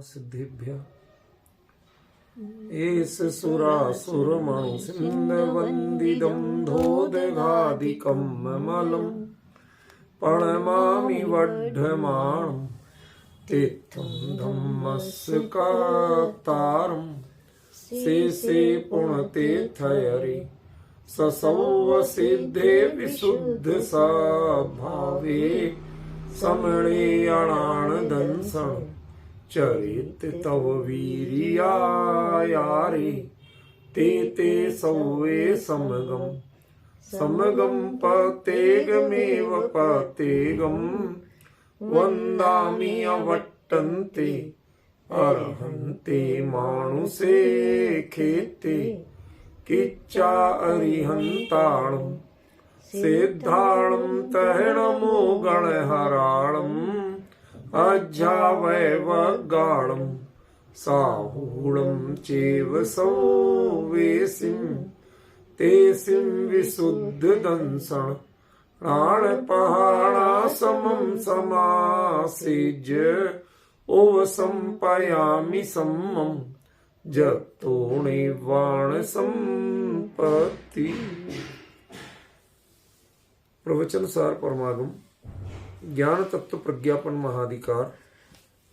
सिद्धिभ्य एष सुरासुरमणु सिन्धवन्दितं धोदघादिकं ममलं प्रणमामि वढ्ढमाणं तीर्थं धम्मस्य कातारं शेषे पुण्यतीर्थहरि ससौव सिद्धे विशुद्ध भावे समणे दंसन चरित तव वीर्यायारे ते सौवे समगम पतेगमेव पतेगम वन्दामि अवट्टन्ते अर्हन्ते मानुषे खेते किच्चा अरिहन्ताणं सिद्धाणं तहणमो गणहराणम् अज्जावैवगाणं साहूणं चैव सौवेसिं तेसिं विशुद्धदंसन् प्राणपहाणासमं समासेज्य ओवसंपयामि सम्मं जतोणिवाण संपत्ति। प्रवचन सार परमागम ज्ञान तत्व प्रज्ञापन महाधिकार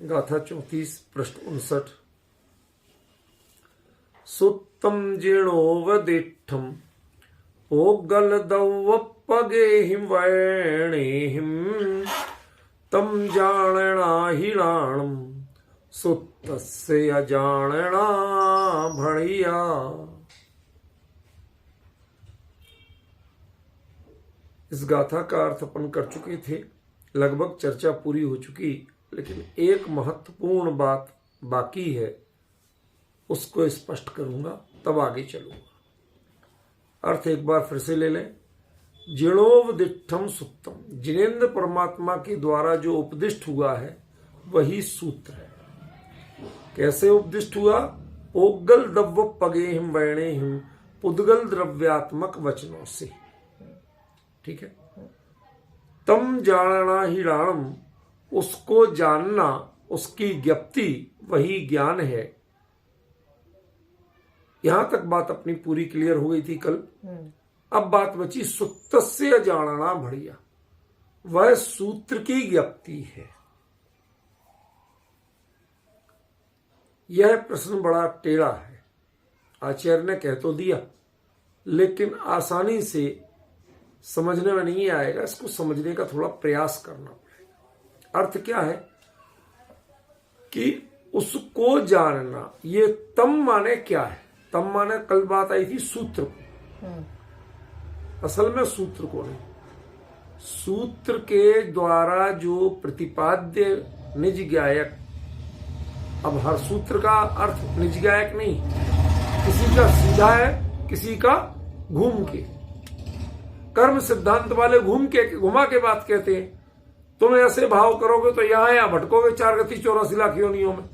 गाथा 34 पृष्ठ 59। सुत्तम जीर्णोवदिष्ठम पोगलदवप्पगेहिं वैणेहिं तम जाणनाहिणाणं सुत्तस्य अजाणना भणिया। इस गाथा का अर्थ अपन कर चुके थे, लगभग चर्चा पूरी हो चुकी, लेकिन एक महत्वपूर्ण बात बाकी है, उसको स्पष्ट करूंगा तब आगे चलूंगा। अर्थ एक बार फिर से ले लें। जीर्णोपदिष्टम सुत्तम, जिनेन्द्र परमात्मा के द्वारा जो उपदिष्ट हुआ है वही सूत्र है। कैसे उपदिष्ट हुआ? पोगल दव्व पगेहिम वैणेहिम, पुद्गल द्रव्यात्मक वचनों से। ठीक है। तम जानना ही राणम, उसको जानना, उसकी ज्ञप्ति वही ज्ञान है। यहां तक बात अपनी पूरी क्लियर हो गई थी कल। अब बात बची सुत्तस्य जानना बढ़िया, वह सूत्र की ज्ञप्ति है। यह प्रश्न बड़ा टेढ़ा है, आचार्य ने कह तो दिया, लेकिन आसानी से समझने में नहीं आएगा। इसको समझने का थोड़ा प्रयास करना पड़ेगा। अर्थ क्या है कि उसको जानना, ये तम माने क्या है? तम माने कल बात आई थी सूत्र को, असल में सूत्र को नहीं। सूत्र के द्वारा जो प्रतिपाद्य निज ज्ञायक, अब हर सूत्र का अर्थ निज ज्ञायक नहीं, किसी का सीधा है, किसी का घूम के। कर्म सिद्धांत वाले घुमा के बात कहते हैं। तुम ऐसे भाव करोगे तो यहां भटकोगे 4 गति 84 लाख योनियों में।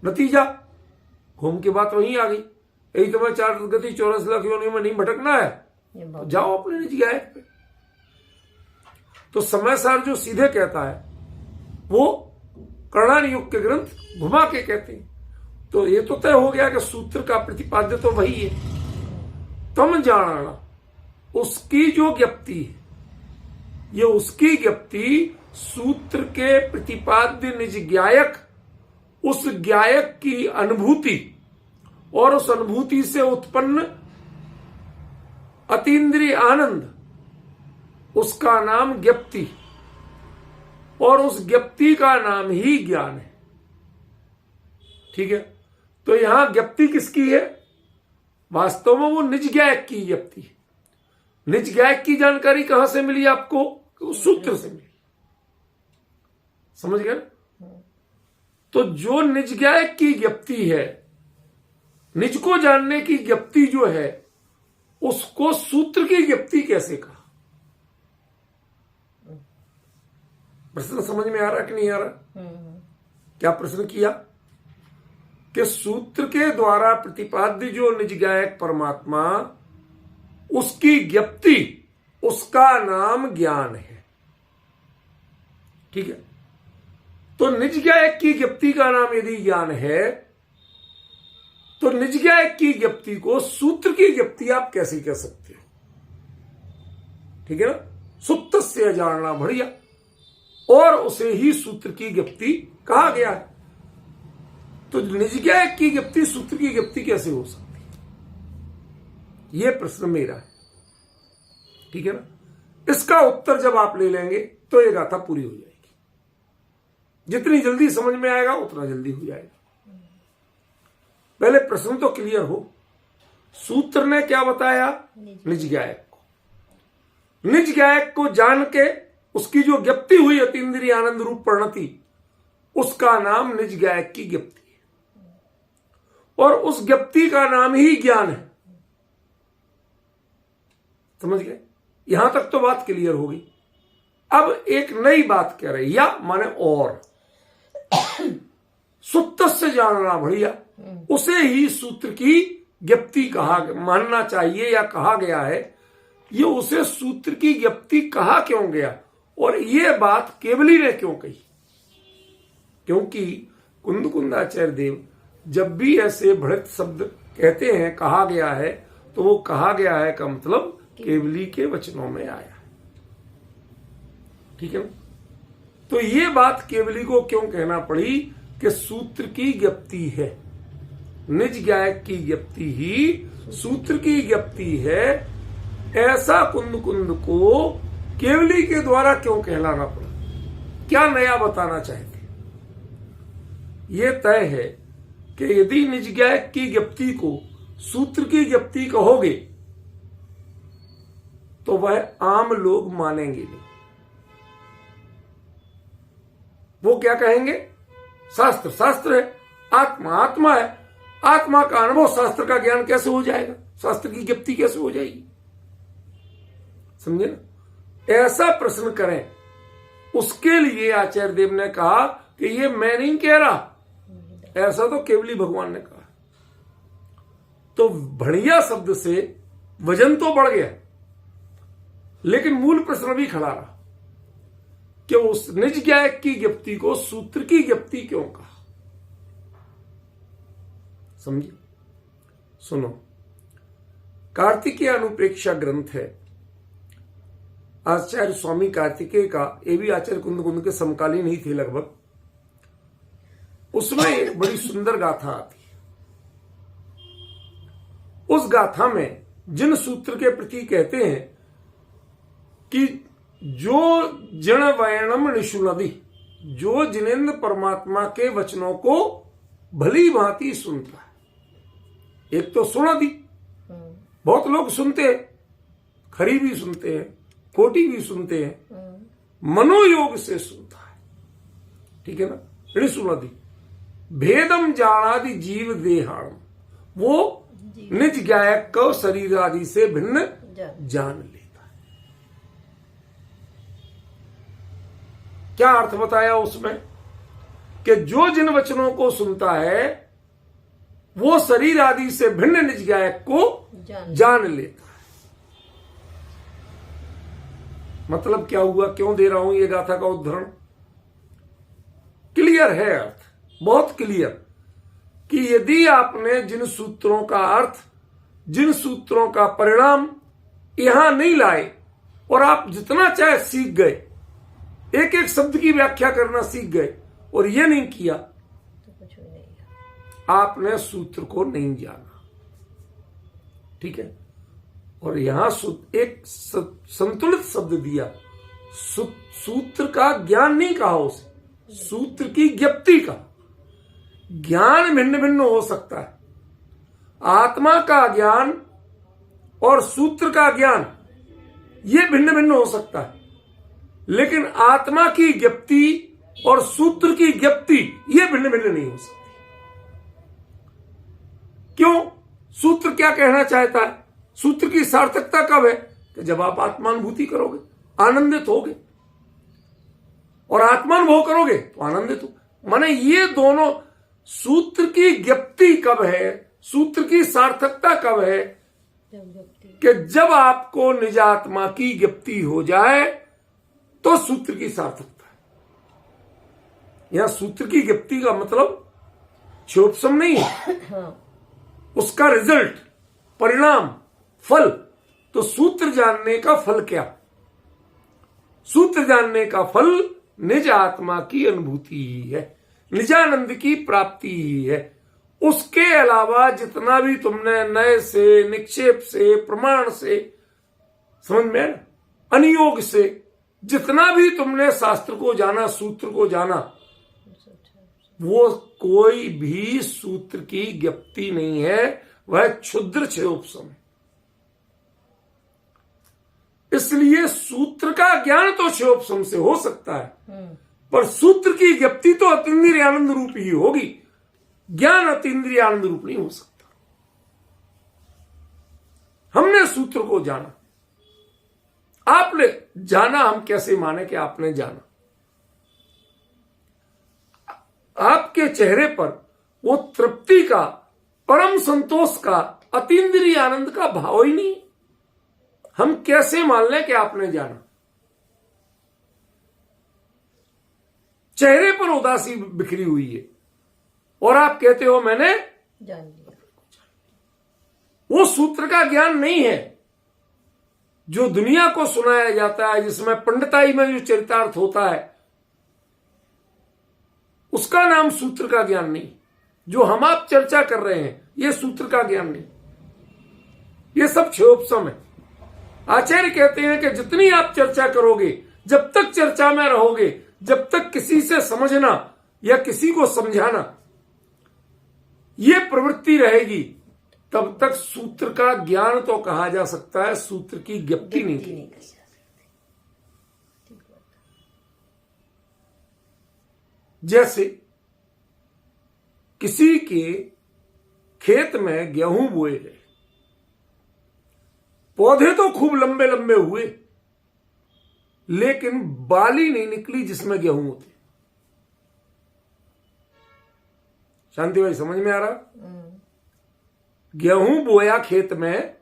नतीजा घूम के बात वहीं आ गई। यही तुम्हें 4 गति 84 लाख योनियों में नहीं भटकना है, तो जाओ अपने निज ज्ञायक पे। तो समय सार जो सीधे कहता है वो कर्णान युग के ग्रंथ घुमा के कहते हैं। तो ये तो तय हो गया कि सूत्र का प्रतिपाद्य तो वही है। तम जानना, उसकी जो ज्ञप्ति है, ये उसकी ज्ञप्ति सूत्र के प्रतिपाद्य निज ज्ञायक, उस ज्ञायक की अनुभूति और उस अनुभूति से उत्पन्न अतीन्द्रिय आनंद, उसका नाम ज्ञप्ति, और उस ज्ञप्ति का नाम ही ज्ञान है। ठीक है। तो यहां ज्ञप्ति किसकी है? वास्तव में वो निज ज्ञायक की ज्ञप्ति है। निज ज्ञायक की जानकारी कहां से मिली आपको? उस सूत्र से मिली। समझ गए? तो जो निज ज्ञायक की ज्ञप्ति है, निज को जानने की ज्ञप्ति जो है, उसको सूत्र की ज्ञप्ति कैसे कहा? प्रश्न समझ में आ रहा कि नहीं आ रहा? क्या प्रश्न किया कि सूत्र के द्वारा प्रतिपाद्य जो निज ज्ञायक परमात्मा, उसकी ज्ञप्ति, उसका नाम ज्ञान है। ठीक है। तो निज ज्ञायक की ज्ञप्ति का नाम यदि ज्ञान है तो निज ज्ञायक की ज्ञप्ति को सूत्र की ज्ञप्ति आप कैसे कह सकते हो? ठीक है ना, सुप्त से जानना बढ़िया, और उसे ही सूत्र की ज्ञप्ति कहा गया है। तो निज ज्ञायक की ज्ञप्ति सूत्र की ज्ञप्ति कैसे हो सकती है? यह प्रश्न मेरा है। ठीक है ना, इसका उत्तर जब आप ले लेंगे तो ये गाथा पूरी हो जाएगी। जितनी जल्दी समझ में आएगा उतना जल्दी हो जाएगा। पहले प्रश्न तो क्लियर हो। सूत्र ने क्या बताया? निज ज्ञायक को। निज ज्ञायक को जान के उसकी जो ज्ञप्ति हुई अतीन्द्रिय आनंद रूप परिणति, उसका नाम निज ज्ञायक की ज्ञप्ति है, और उस ज्ञप्ति का नाम ही ज्ञान है। समझ गए? यहां तक तो बात क्लियर हो गई। अब एक नई बात कह रहे, या माने और सुप्त से जानना बढ़िया, उसे ही सूत्र की ज्ञप्ति कहा मानना चाहिए या कहा गया है। ये उसे सूत्र की ज्ञप्ति कहा क्यों गया, और ये बात केवली ने क्यों कही? क्योंकि कुंदकुंदाचार्य देव जब भी ऐसे बढ़त शब्द कहते हैं कहा गया है, तो वो कहा गया है का मतलब केवली के वचनों में आया। ठीक है ना? तो ये बात केवली को क्यों कहना पड़ी कि सूत्र की ज्ञप्ति है, निज ज्ञायक की ज्ञप्ति ही सूत्र की ज्ञप्ति है, ऐसा कुंद को केवली के द्वारा क्यों कहलाना पड़ा? क्या नया बताना चाहते? ये तय है कि यदि निज ज्ञायक की ज्ञप्ति को सूत्र की ज्ञप्ति कहोगे तो वह आम लोग मानेंगे नहीं। वो क्या कहेंगे? शास्त्र शास्त्र है, आत्मा आत्मा है, आत्मा का अनुभव शास्त्र का ज्ञान कैसे हो जाएगा? शास्त्र की ज्ञप्ति कैसे हो जाएगी? समझे ना? ऐसा प्रश्न करें, उसके लिए आचार्य देव ने कहा कि ये मैं नहीं कह रहा, ऐसा तो केवली भगवान ने कहा। तो बढ़िया शब्द से वजन तो बढ़ गया, लेकिन मूल प्रश्न भी खड़ा रहा कि उस निज ज्ञायक की ज्ञप्ति को सूत्र की ज्ञप्ति क्यों कहा? समझिए, सुनो। कार्तिकेय अनुप्रेक्षा ग्रंथ है आचार्य स्वामी कार्तिकेय का, ये भी आचार्य कुंद के समकालीन ही थे लगभग। उसमें एक बड़ी सुंदर गाथा आती है। उस गाथा में जिन सूत्र के प्रति कहते हैं कि जो जन वयनम निशुनदि, जो जिनेन्द्र परमात्मा के वचनों को भली भांति सुनता है। एक तो सुनादि, बहुत लोग सुनते हैं, खरी भी सुनते हैं, खोटी भी सुनते हैं, मनोयोग से सुनता है। ठीक है ना? निशुनदि भेदम जानादि जीव देहाण, वो निज ज्ञायक को शरीर आदि से भिन्न जान लेता है। क्या अर्थ बताया उसमें? कि जो जिन वचनों को सुनता है वो शरीर आदि से भिन्न निज ज्ञायक को जान लेता है। मतलब क्या हुआ? क्यों दे रहा हूं ये गाथा का उदाहरण? क्लियर है अर्थ, बहुत क्लियर, कि यदि आपने जिन सूत्रों का अर्थ, जिन सूत्रों का परिणाम यहां नहीं लाए और आप जितना चाहे सीख गए, एक एक शब्द की व्याख्या करना सीख गए और ये नहीं किया, तो कुछ भी नहीं, आपने सूत्र को नहीं जाना। ठीक है? और यहां एक संतुलित शब्द दिया, सूत्र का ज्ञान नहीं कहा उसे, सूत्र की ज्ञप्ति का। ज्ञान भिन्न भिन्न हो सकता है, आत्मा का ज्ञान और सूत्र का ज्ञान ये भिन्न भिन्न हो सकता है, लेकिन आत्मा की ज्ञप्ति और सूत्र की ज्ञप्ति ये भिन्न भिन्न नहीं हो सकती। क्यों? सूत्र क्या कहना चाहता है? सूत्र की सार्थकता कब है? कि जब आप आत्मानुभूति करोगे, आनंदित होगे, और आत्मानुभव करोगे तो आनंदित हो। माने ये दोनों, सूत्र की ज्ञप्ति कब है, सूत्र की सार्थकता कब है? कि जब आपको निजात्मा की ज्ञप्ति हो जाए तो सूत्र की सार्थकता है। यहां सूत्र की ज्ञप्ति का मतलब क्षोभसम नहीं है, उसका रिजल्ट, परिणाम, फल। तो सूत्र जानने का फल क्या? सूत्र जानने का फल निज आत्मा की अनुभूति ही है, निजानंद की प्राप्ति ही है। उसके अलावा जितना भी तुमने नए से, निक्षेप से, प्रमाण से, समझ में ना, अनियोग से जितना भी तुमने शास्त्र को जाना, सूत्र को जाना, वो कोई भी सूत्र की ज्ञप्ति नहीं है, वह क्षुद्र क्षयोपशम है। इसलिए सूत्र का ज्ञान तो क्षयोपशम से हो सकता है, पर सूत्र की ज्ञप्ति तो अतीन्द्रिय आनंद रूप ही होगी। ज्ञान अतीन्द्रिय आनंद रूप नहीं हो सकता। हमने सूत्र को जाना, आपने जाना, हम कैसे माने कि आपने जाना? आपके चेहरे पर वो तृप्ति का, परम संतोष का, अतीन्द्रिय आनंद का भाव ही नहीं। हम कैसे मान लें कि आपने जाना? चेहरे पर उदासी बिखरी हुई है और आप कहते हो मैंने जान लिया। वो सूत्र का ज्ञान नहीं है जो दुनिया को सुनाया जाता है, जिसमें पंडिताई में जो चरितार्थ होता है, उसका नाम सूत्र का ज्ञान नहीं। जो हम आप चर्चा कर रहे हैं, ये सूत्र का ज्ञान नहीं, ये सब क्षयोपशम है। आचार्य कहते हैं कि जितनी आप चर्चा करोगे, जब तक चर्चा में रहोगे, जब तक किसी से समझना या किसी को समझाना ये प्रवृत्ति रहेगी, तब तक सूत्र का ज्ञान तो कहा जा सकता है, सूत्र की ज्ञप्ति नहीं। जैसे किसी के खेत में गेहूं बोए गए, पौधे तो खूब लंबे लंबे हुए, लेकिन बाली नहीं निकली जिसमें गेहूं होते। शांति भाई, समझ में आ रहा? गेहूं बोया खेत में,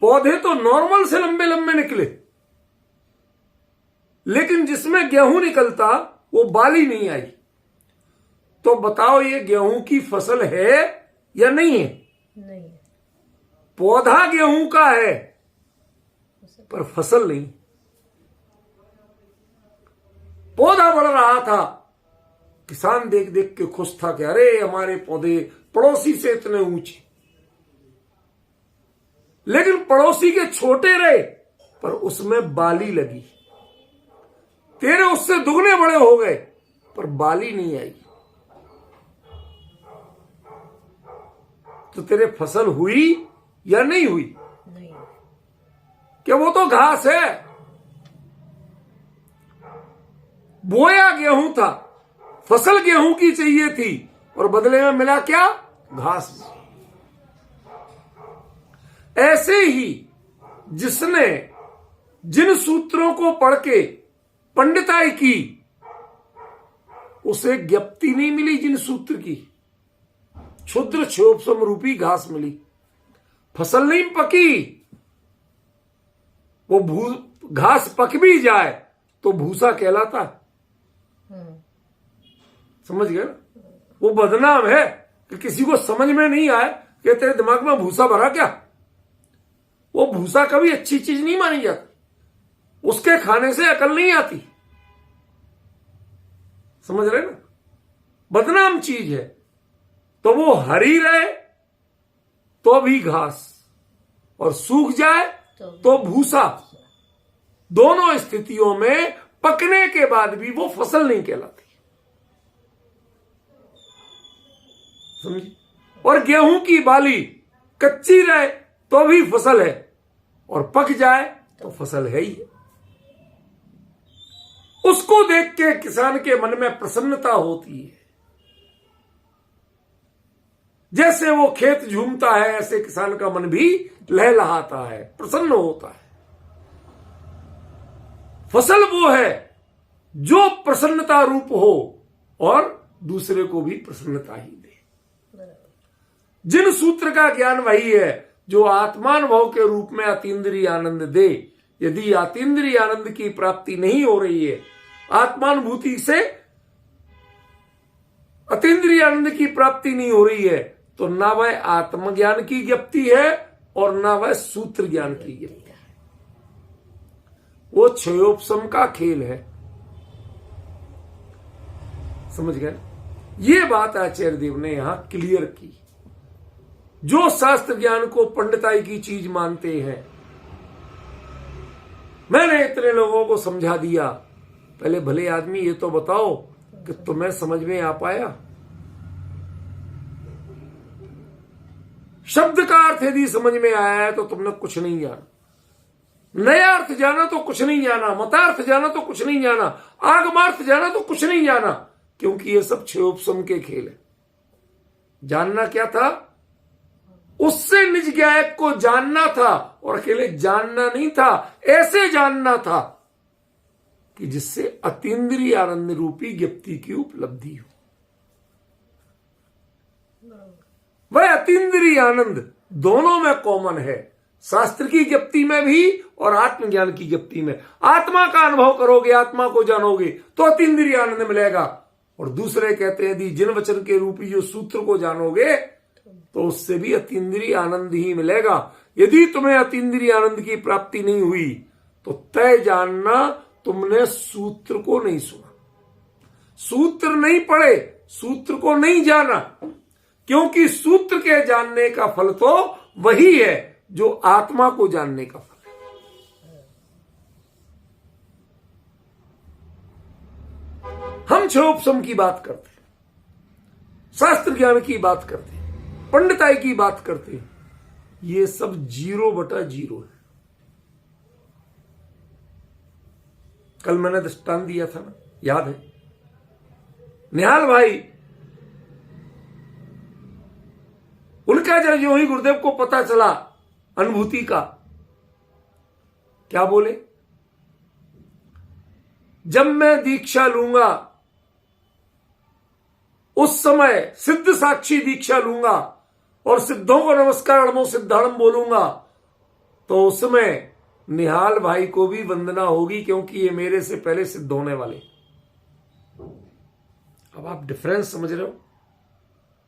पौधे तो नॉर्मल से लंबे लंबे निकले, लेकिन जिसमें गेहूं निकलता वो बाली नहीं आई। तो बताओ ये गेहूं की फसल है या नहीं है? नहीं। पौधा गेहूं का है पर फसल नहीं। पौधा बढ़ रहा था, किसान देख देख के खुश था कि अरे हमारे पौधे पड़ोसी से इतने ऊंचे, लेकिन पड़ोसी के छोटे रहे पर उसमें बाली लगी। तेरे उससे दुगने बड़े हो गए पर बाली नहीं आई। तो तेरे फसल हुई या नहीं हुई? नहीं। क्या वो तो घास है। बोया गेहूं था, फसल गेहूं की चाहिए थी और बदले में मिला क्या? घास। ऐसे ही जिसने जिन सूत्रों को पढ़ के पंडिताई की, उसे ज्ञप्ति नहीं मिली जिन सूत्र की, क्षुद्र क्षयोपशम रूपी घास मिली। फसल नहीं पकी, वो घास पक भी जाए तो भूसा कहलाता है। समझ गए? वो बदनाम है कि किसी को समझ में नहीं आए कि तेरे दिमाग में भूसा भरा क्या। वो भूसा कभी अच्छी चीज नहीं मानी जाती, उसके खाने से अकल नहीं आती। समझ रहे ना? बदनाम चीज है। तो वो हरी रहे तो भी घास, और सूख जाए तो भूसा। दोनों स्थितियों में पकने के बाद भी वो फसल नहीं कहलाती। समझी? और गेहूं की बाली कच्ची रहे तो भी फसल है, और पक जाए तो फसल है ही। उसको देख के किसान के मन में प्रसन्नता होती है। जैसे वो खेत झूमता है, ऐसे किसान का मन भी लहलहाता है, प्रसन्न होता है। फसल वो है जो प्रसन्नता रूप हो और दूसरे को भी प्रसन्नता ही दे। जिन सूत्र का ज्ञान वही है जो आत्मानुभव के रूप में अतीन्द्रिय आनंद दे। यदि अतीन्द्रिय आनंद की प्राप्ति नहीं हो रही है, आत्मानुभूति से अतीन्द्रिय आनंद की प्राप्ति नहीं हो रही है तो ना वह आत्मज्ञान की ज्ञप्ति है और ना वह सूत्र ज्ञान की ज्ञप्ति है। वो क्षयोपशम का खेल है। समझ गए? ये बात आचार्य देव ने यहां क्लियर की। जो शास्त्र ज्ञान को पंडिताई की चीज मानते हैं, मैंने इतने लोगों को समझा दिया, पहले भले आदमी ये तो बताओ कि तुम्हें समझ में आ पाया? शब्द का अर्थ यदि समझ में आया है तो तुमने कुछ नहीं जाना, नया अर्थ जाना तो कुछ नहीं जाना, मतार्थ जाना तो कुछ नहीं जाना, आगमार्थ जाना तो कुछ नहीं जाना, क्योंकि ये सब क्षयोपशम के खेल है। जानना क्या था? उससे निज ज्ञायक को जानना था, और अकेले जानना नहीं था, ऐसे जानना था कि जिससे अतीन्द्रिय आनंद रूपी ज्ञप्ति की उपलब्धि हो। वह अतीन्द्रिय आनंद दोनों में कॉमन है, शास्त्र की ज्ञप्ति में भी और आत्मज्ञान की ज्ञप्ति में। आत्मा का अनुभव करोगे, आत्मा को जानोगे तो अतीन्द्रिय आनंद मिलेगा। और दूसरे कहते हैं यदि जिन वचन के रूपी जो सूत्र को जानोगे तो उससे भी अतीन्द्रिय आनंद ही मिलेगा। यदि तुम्हें अतीन्द्रिय आनंद की प्राप्ति नहीं हुई तो तय जानना तुमने सूत्र को नहीं सुना, सूत्र नहीं पढ़े, सूत्र को नहीं जाना, क्योंकि सूत्र के जानने का फल तो वही है जो आत्मा को जानने का फल है। हम क्षयोपशम की बात करते हैं, शास्त्र ज्ञान की बात करते हैं, पंडिताई की बात करते हैं, ये सब 0/0 है। कल मैंने दृष्टांत दिया था ना, याद है? निहाल भाई, उनका जब जो ही गुरुदेव को पता चला अनुभूति का, क्या बोले? जब मैं दीक्षा लूंगा उस समय सिद्ध साक्षी दीक्षा लूंगा और सिद्धों को नमस्कार नमो सिद्धाणम बोलूंगा तो उसमें निहाल भाई को भी वंदना होगी, क्योंकि ये मेरे से पहले सिद्ध होने वाले। अब आप डिफरेंस समझ रहे हो?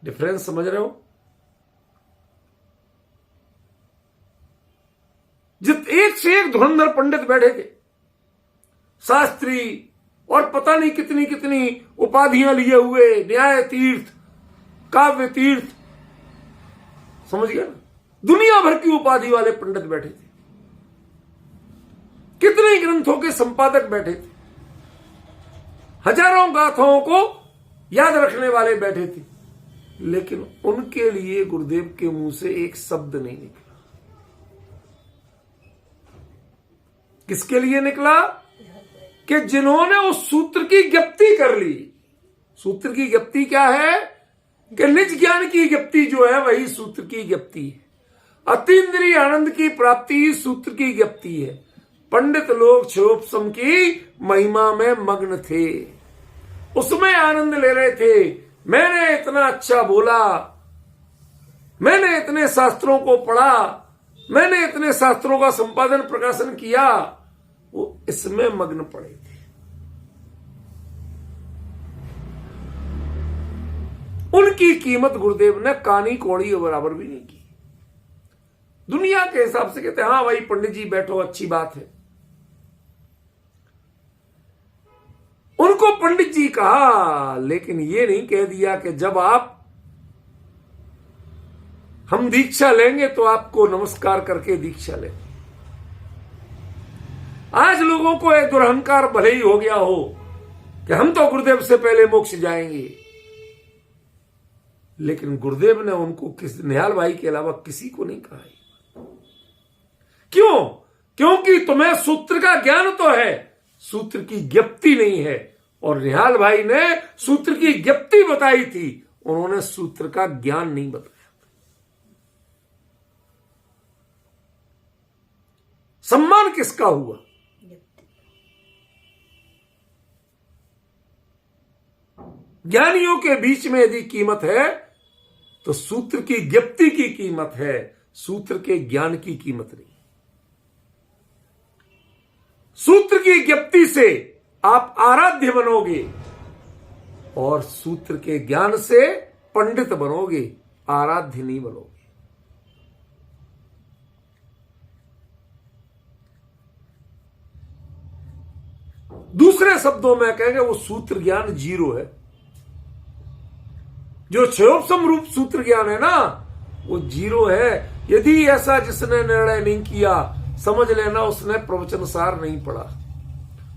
डिफरेंस समझ रहे हो? जित एक से एक धुरंधर पंडित बैठे थे, शास्त्री और पता नहीं कितनी कितनी उपाधियां लिए हुए, न्याय तीर्थ, काव्य तीर्थ, समझ गया ना? दुनिया भर की उपाधि वाले पंडित बैठे थे, कितने ग्रंथों के संपादक बैठे थे, हजारों गाथाओं को याद रखने वाले बैठे थे, लेकिन उनके लिए गुरुदेव के मुंह से एक शब्द नहीं निकला। किसके लिए निकला? कि जिन्होंने उस सूत्र की ज्ञप्ति कर ली। सूत्र की ज्ञप्ति क्या है? कि निज ज्ञान की ज्ञप्ति जो है वही सूत्र की ज्ञप्ति है। अतीन्द्रिय आनंद की प्राप्ति सूत्र की ज्ञप्ति है। पंडित लोग क्षयोपशम की महिमा में मग्न थे, उसमें आनंद ले रहे थे। मैंने इतना अच्छा बोला, मैंने इतने शास्त्रों को पढ़ा, मैंने इतने शास्त्रों का संपादन प्रकाशन किया, वो इसमें मग्न पड़े थे। उनकी कीमत गुरुदेव ने कानी कौड़ी बराबर भी नहीं की। दुनिया के हिसाब से कहते हैं हाँ भाई पंडित जी बैठो, अच्छी बात है। उनको पंडित जी कहा, लेकिन ये नहीं कह दिया कि जब हम दीक्षा लेंगे तो आपको नमस्कार करके दीक्षा लें। आज लोगों को एक दुरहंकार भले ही हो गया हो कि हम तो गुरुदेव से पहले मोक्ष जाएंगे, लेकिन गुरुदेव ने उनको निहाल भाई के अलावा किसी को नहीं कहा। क्यों? क्योंकि तुम्हें सूत्र का ज्ञान तो है, सूत्र की ज्ञप्ति नहीं है। और निहाल भाई ने सूत्र की ज्ञप्ति बताई थी, उन्होंने सूत्र का ज्ञान नहीं बताया। सम्मान किसका हुआ? ज्ञानियों के बीच में यदि कीमत है तो सूत्र की ज्ञप्ति की कीमत है, सूत्र के ज्ञान की कीमत नहीं। सूत्र की ज्ञप्ति से आप आराध्य बनोगे, और सूत्र के ज्ञान से पंडित बनोगे, आराध्य नहीं बनोगे। दूसरे शब्दों में कहेंगे वो सूत्र ज्ञान जीरो है। जो क्षयोपम रूप सूत्र ज्ञान है ना, वो जीरो है। यदि ऐसा जिसने निर्णय नहीं किया, समझ लेना उसने प्रवचन सार नहीं पढ़ा,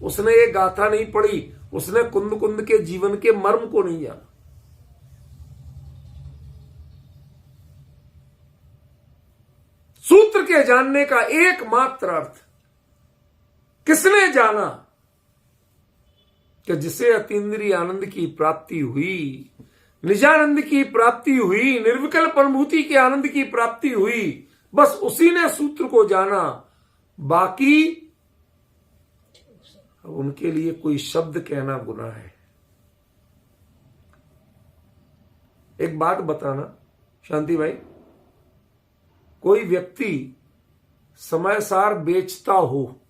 उसने ये गाथा नहीं पढ़ी, उसने कुंद कुंद के जीवन के मर्म को नहीं जाना। सूत्र के जानने का एकमात्र अर्थ किसने जाना कि जिसे अतीन्द्रिय आनंद की प्राप्ति हुई, निजानंद की प्राप्ति हुई, निर्विकल्प अनुभूति के आनंद की प्राप्ति हुई, बस उसी ने सूत्र को जाना। बाकी उनके लिए कोई शब्द कहना गुनाह है। एक बात बताना शांति भाई, कोई व्यक्ति समय सार बेचता हो,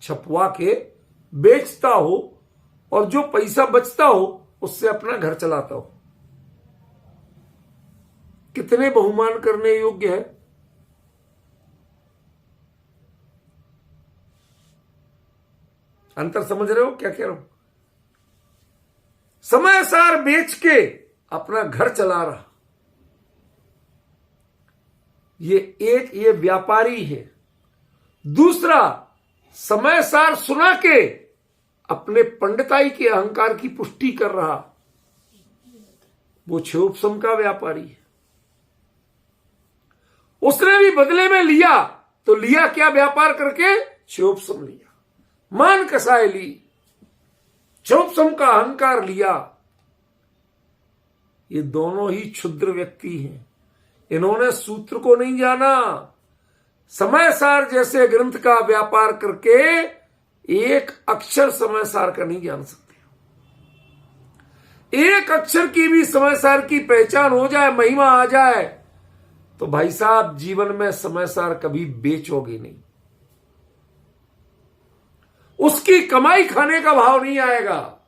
छपवा के बेचता हो, और जो पैसा बचता हो उससे अपना घर चलाता हो, कितने बहुमान करने योग्य है? अंतर समझ रहे हो क्या कह रहा हूं? समय सार बेच के अपना घर चला रहा, ये व्यापारी है। दूसरा, समय सार सुना के अपने पंडिताई के अहंकार की पुष्टि कर रहा, वो क्षयोपम का व्यापारी है। उसने भी बदले में लिया, तो लिया क्या व्यापार करके? क्षयोपम लिया, मान कसाय ली, क्षयोपम का अहंकार लिया। ये दोनों ही क्षुद्र व्यक्ति हैं। इन्होंने सूत्र को नहीं जाना। समय सार जैसे ग्रंथ का व्यापार करके एक अक्षर समय सार का नहीं जान सकते। एक अक्षर की भी समय सार की पहचान हो जाए, महिमा आ जाए, तो भाई साहब जीवन में समय सार कभी बेचोगे नहीं। उसकी कमाई खाने का भाव नहीं आएगा।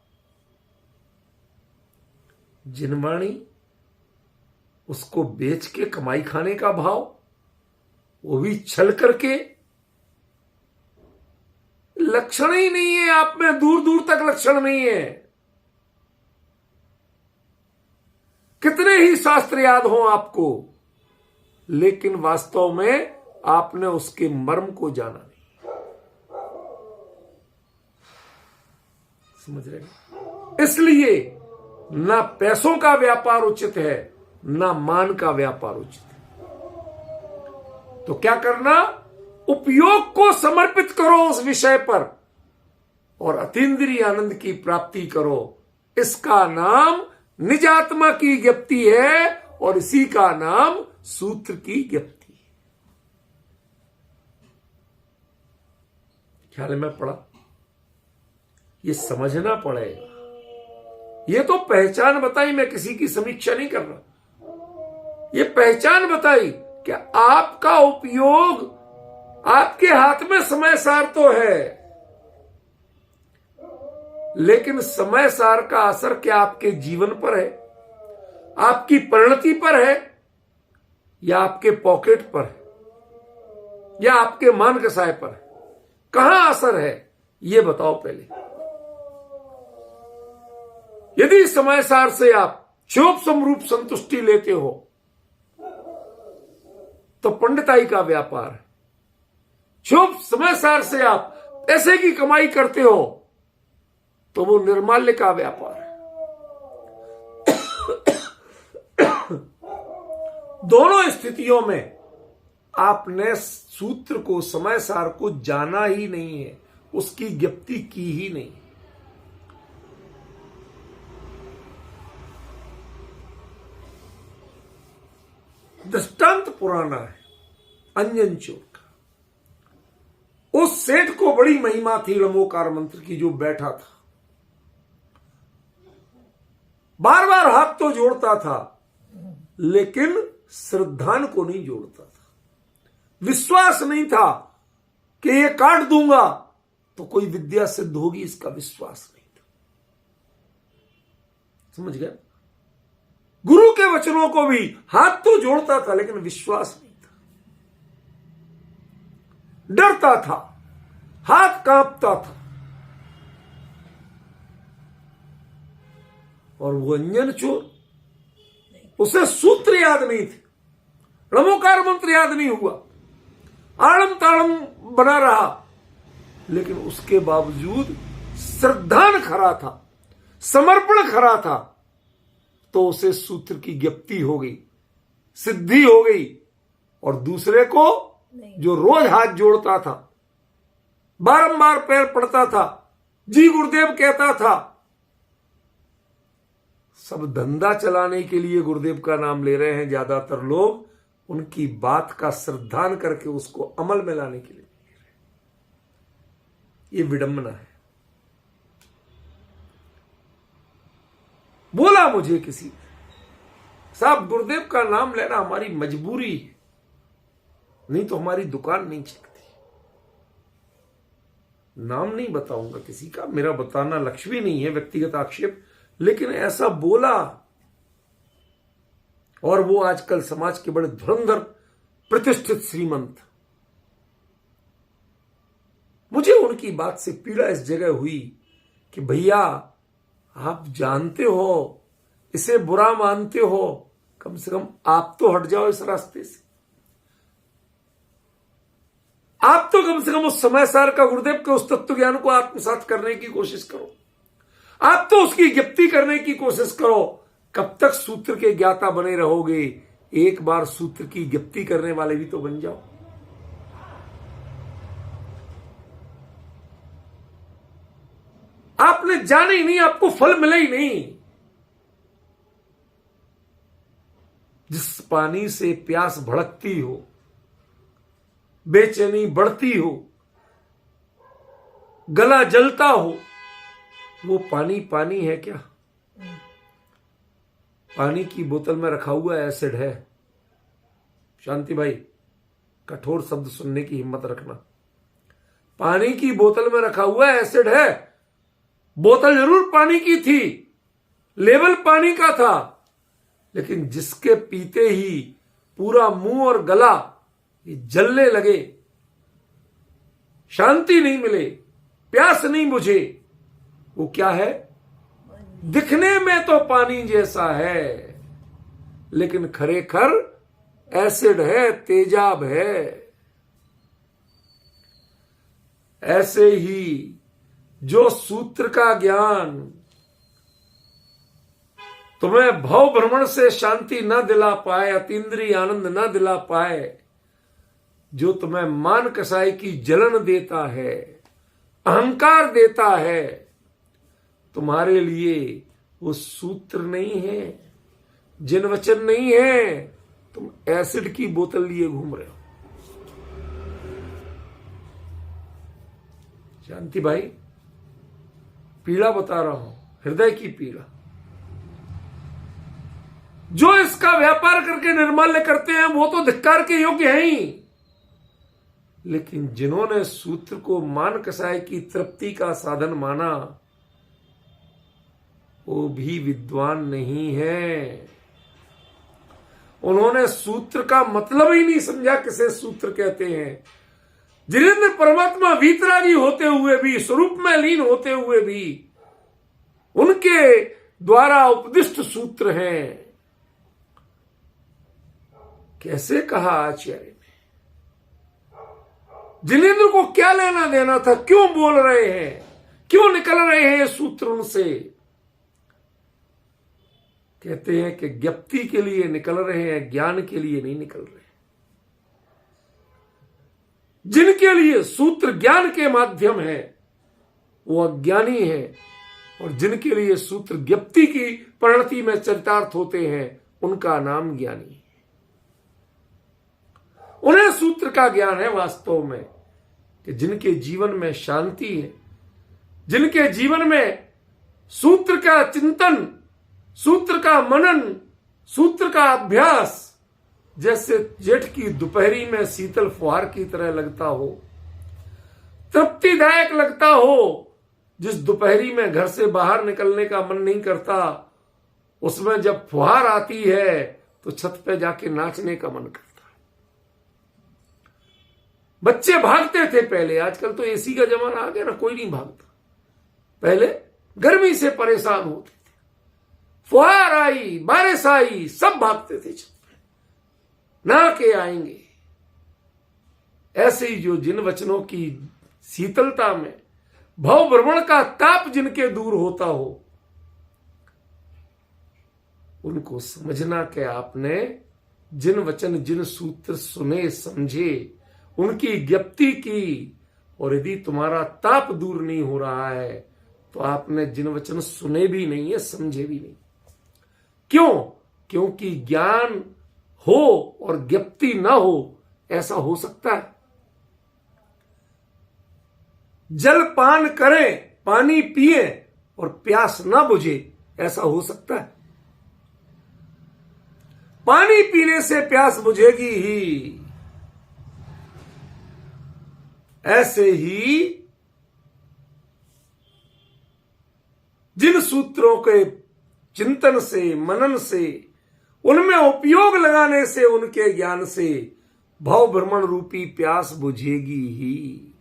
जिनवाणी उसको बेच के कमाई खाने का भाव, वो भी छल करके, लक्षण ही नहीं है आप में, दूर दूर तक लक्षण नहीं है। कितने ही शास्त्र याद हो आपको, लेकिन वास्तव में आपने उसके मर्म को जाना नहीं। समझ रहे? इसलिए ना पैसों का व्यापार उचित है, ना मान का व्यापार उचित है। तो क्या करना? उपयोग को समर्पित करो उस विषय पर और अतीन्द्रिय आनंद की प्राप्ति करो। इसका नाम निजात्मा की ज्ञप्ति है और इसी का नाम सूत्र की ज्ञप्ति है। ख्याल में पड़ा? ये समझना पड़ेगा। ये तो पहचान बताई, मैं किसी की समीक्षा नहीं कर रहा। ये पहचान बताई कि आपका उपयोग, आपके हाथ में समय सार तो है, लेकिन समय सार का असर क्या आपके जीवन पर है, आपकी परिणति पर है, या आपके पॉकेट पर है, या आपके मान कसाय पर है? कहां असर है ये बताओ पहले। यदि समय सार से आप क्षयोपम रूप संतुष्टि लेते हो तो पंडिताई का व्यापार है। क्षोभ समय सार से आप पैसे की कमाई करते हो तो वो निर्माल्य का व्यापार है। दोनों स्थितियों में आपने सूत्र को, समय सार को जाना ही नहीं है, उसकी ज्ञप्ति की ही नहीं। दृष्टांत पुराना है, अंजन चोर का। उस सेठ को बड़ी महिमा थी लंबोकार मंत्र की, जो बैठा था, बार बार हाथ तो जोड़ता था, लेकिन श्रद्धान को नहीं जोड़ता था। विश्वास नहीं था कि ये काट दूंगा तो कोई विद्या सिद्ध होगी, इसका विश्वास नहीं था। समझ गया? गुरु के वचनों को भी हाथ तो जोड़ता था लेकिन विश्वास नहीं था, डरता था, हाथ कांपता था। और वो अंजन चोर, उसे सूत्र याद नहीं थे, णमोकार मंत्र याद नहीं हुआ, आड़म ताड़म बना रहा, लेकिन उसके बावजूद श्रद्धान खरा था, समर्पण खरा था, तो उसे सूत्र की ज्ञप्ति हो गई, सिद्धि हो गई। और दूसरे को जो रोज हाथ जोड़ता था, बारंबार पैर पड़ता था, जी गुरुदेव कहता था, सब धंधा चलाने के लिए गुरुदेव का नाम ले रहे हैं ज्यादातर लोग, उनकी बात का श्रद्धान करके उसको अमल में लाने के लिए। ये विडंबना है। बोला मुझे किसी ने, साहब गुरुदेव का नाम लेना हमारी मजबूरी है, नहीं तो हमारी दुकान नहीं चलती। नाम नहीं बताऊंगा किसी का, मेरा बताना लक्ष्य भी नहीं है, व्यक्तिगत आक्षेप, लेकिन ऐसा बोला। और वो आजकल समाज के बड़े धुरंधर प्रतिष्ठित श्रीमंत। मुझे उनकी बात से पीड़ा इस जगह हुई कि भैया आप जानते हो, इसे बुरा मानते हो, कम से कम आप तो हट जाओ इस रास्ते से। आप तो कम से कम उस समय सार का गुरुदेव के उस तत्व ज्ञान को आत्मसात करने की कोशिश करो, आप तो उसकी ज्ञप्ति करने की कोशिश करो। कब तक सूत्र के ज्ञाता बने रहोगे? एक बार सूत्र की ज्ञप्ति करने वाले भी तो बन जाओ। आपने जाने ही नहीं, आपको फल मिले ही नहीं। जिस पानी से प्यास भड़कती हो, बेचैनी बढ़ती हो, गला जलता हो, वो पानी पानी है क्या? पानी की बोतल में रखा हुआ एसिड है। शांति भाई, कठोर शब्द सुनने की हिम्मत रखना। पानी की बोतल में रखा हुआ एसिड है। बोतल जरूर पानी की थी, लेवल पानी का था, लेकिन जिसके पीते ही पूरा मुंह और गला ये जलने लगे, शांति नहीं मिले, प्यास नहीं बुझे, वो क्या है? दिखने में तो पानी जैसा है, लेकिन खरेखर एसिड है, तेजाब है। ऐसे ही जो सूत्र का ज्ञान तुम्हें भव भ्रमण से शांति न दिला पाए, अतीन्द्रिय आनंद न दिला पाए, जो तुम्हें मान कसाई की जलन देता है, अहंकार देता है, तुम्हारे लिए वो सूत्र नहीं है, जिन वचन नहीं है। तुम एसिड की बोतल लिए घूम रहे हो। शांति भाई, पीड़ा बता रहा हूं, हृदय की पीड़ा। जो इसका व्यापार करके निर्माल्य करते हैं वो तो धिक्कार के योग्य हैं ही, लेकिन जिन्होंने सूत्र को मान कसाई की तृप्ति का साधन माना, वो भी विद्वान नहीं है। उन्होंने सूत्र का मतलब ही नहीं समझा किसे सूत्र कहते हैं। जिनेंद्र परमात्मा वीतरागी होते हुए भी, स्वरूप में लीन होते हुए भी, उनके द्वारा उपदिष्ट सूत्र हैं। कैसे कहा आचार्य ने? जिनेंद्र को क्या लेना देना था? क्यों बोल रहे हैं? क्यों निकल रहे हैं सूत्र उनसे? कहते हैं कि ज्ञप्ति के लिए निकल रहे हैं, ज्ञान के लिए नहीं निकल रहे। जिनके लिए सूत्र ज्ञान के माध्यम है वो अज्ञानी है, और जिनके लिए सूत्र ज्ञप्ति की परिणति में चरितार्थ होते हैं उनका नाम ज्ञानी है। उन्हें सूत्र का ज्ञान है वास्तव में कि जिनके जीवन में शांति है, जिनके जीवन में सूत्र का चिंतन, सूत्र का मनन, सूत्र का अभ्यास जैसे जेठ की दोपहरी में शीतल फुहार की तरह लगता हो, तृप्तिदायक लगता हो, जिस दोपहरी में घर से बाहर निकलने का मन नहीं करता, उसमें जब फुहार आती है तो छत पे जाके नाचने का मन करता है। बच्चे भागते थे पहले, आजकल तो एसी का जमाना आ गया ना, कोई नहीं भागता। पहले गर्मी से परेशान होते थे, फुहार आई, बारिश आई, सब भागते थे छत पे, नहा के आएंगे। ऐसे ही जो जिन वचनों की शीतलता में भव भ्रमण का ताप जिनके दूर होता हो, उनको समझना कि आपने जिन वचन जिन सूत्र सुने समझे, उनकी ज्ञप्ति की, और यदि तुम्हारा ताप दूर नहीं हो रहा है तो आपने जिन वचन सुने भी नहीं है, समझे भी नहीं। क्यों? क्योंकि ज्ञान हो और ज्ञप्ति ना हो, ऐसा हो सकता है? जल पान करें, पानी पिए और प्यास ना बुझे, ऐसा हो सकता है? पानी पीने से प्यास बुझेगी ही। ऐसे ही जिन सूत्रों के चिंतन से, मनन से, उनमें उपयोग लगाने से, उनके ज्ञान से भव भ्रमण रूपी प्यास बुझेगी ही।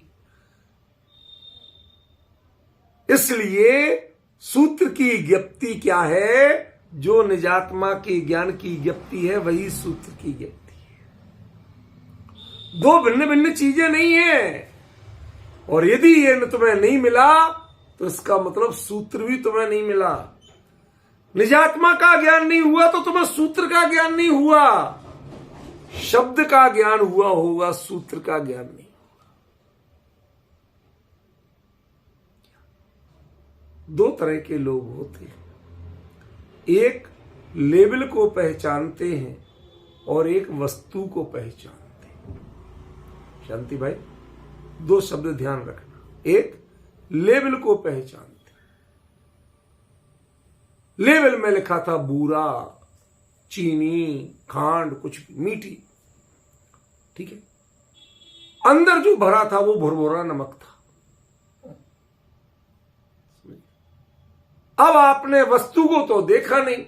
इसलिए सूत्र की ज्ञप्ति क्या है? जो निजात्मा की ज्ञान की ज्ञप्ति है, वही सूत्र की ज्ञप्ति है। दो भिन्न भिन्न चीजें नहीं है। और यदि ये तुम्हें नहीं मिला तो इसका मतलब सूत्र भी तुम्हें नहीं मिला। निजात्मा का ज्ञान नहीं हुआ तो तुम्हें सूत्र का ज्ञान नहीं हुआ। शब्द का ज्ञान हुआ होगा, सूत्र का ज्ञान नहीं। दो तरह के लोग होते हैं, एक लेबल को पहचानते हैं और एक वस्तु को पहचानते हैं। शांति भाई, दो शब्द ध्यान रखना। एक लेबल को पहचानते, लेबल में लिखा था बूरा, चीनी, खांड, कुछ भी, मीठी, ठीक है। अंदर जो भरा था वो भुरभुरा नमक था। अब आपने वस्तु को तो देखा नहीं,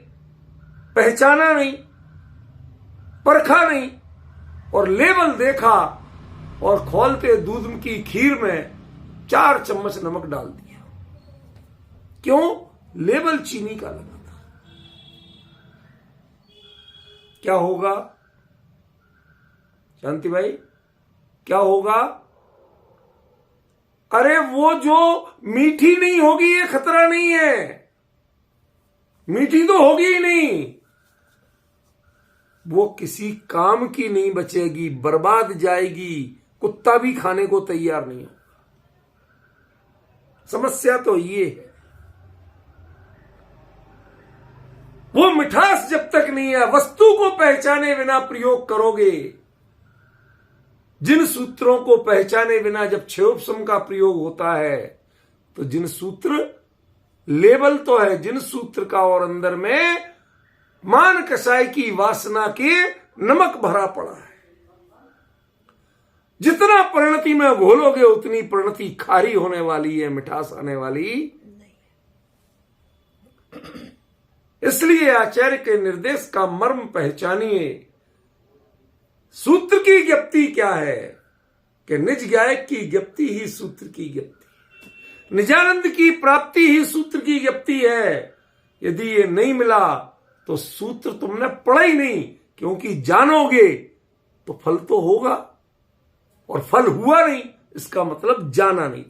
पहचाना नहीं, परखा नहीं, और लेबल देखा और खोलते दूध की खीर में 4 चम्मच नमक डाल दिया। क्यों? लेबल चीनी का लगा था। क्या होगा शांति भाई? क्या होगा? अरे वो जो मीठी नहीं होगी ये खतरा नहीं है, मीठी तो होगी ही नहीं, वो किसी काम की नहीं बचेगी, बर्बाद जाएगी, कुत्ता भी खाने को तैयार नहीं हो। समस्या तो ये है, वो मिठास जब तक नहीं है, वस्तु को पहचाने बिना प्रयोग करोगे, जिन सूत्रों को पहचाने बिना जब क्षयोपशम का प्रयोग होता है, तो जिन सूत्र, लेबल तो है जिन सूत्र का, और अंदर में मान कसाई की वासना के नमक भरा पड़ा है। जितना परिणति में घोलोगे उतनी परिणति खारी होने वाली है, मिठास आने वाली नहीं। इसलिए आचार्य के निर्देश का मर्म पहचानिए। सूत्र की ज्ञप्ति क्या है? कि निज गायक की ज्ञप्ति ही सूत्र की ज्ञप्ति, निजानंद की प्राप्ति ही सूत्र की ज्ञप्ति है। यदि ये नहीं मिला तो सूत्र तुमने पढ़ा ही नहीं, क्योंकि जानोगे तो फल तो होगा, और फल हुआ नहीं इसका मतलब जाना नहीं।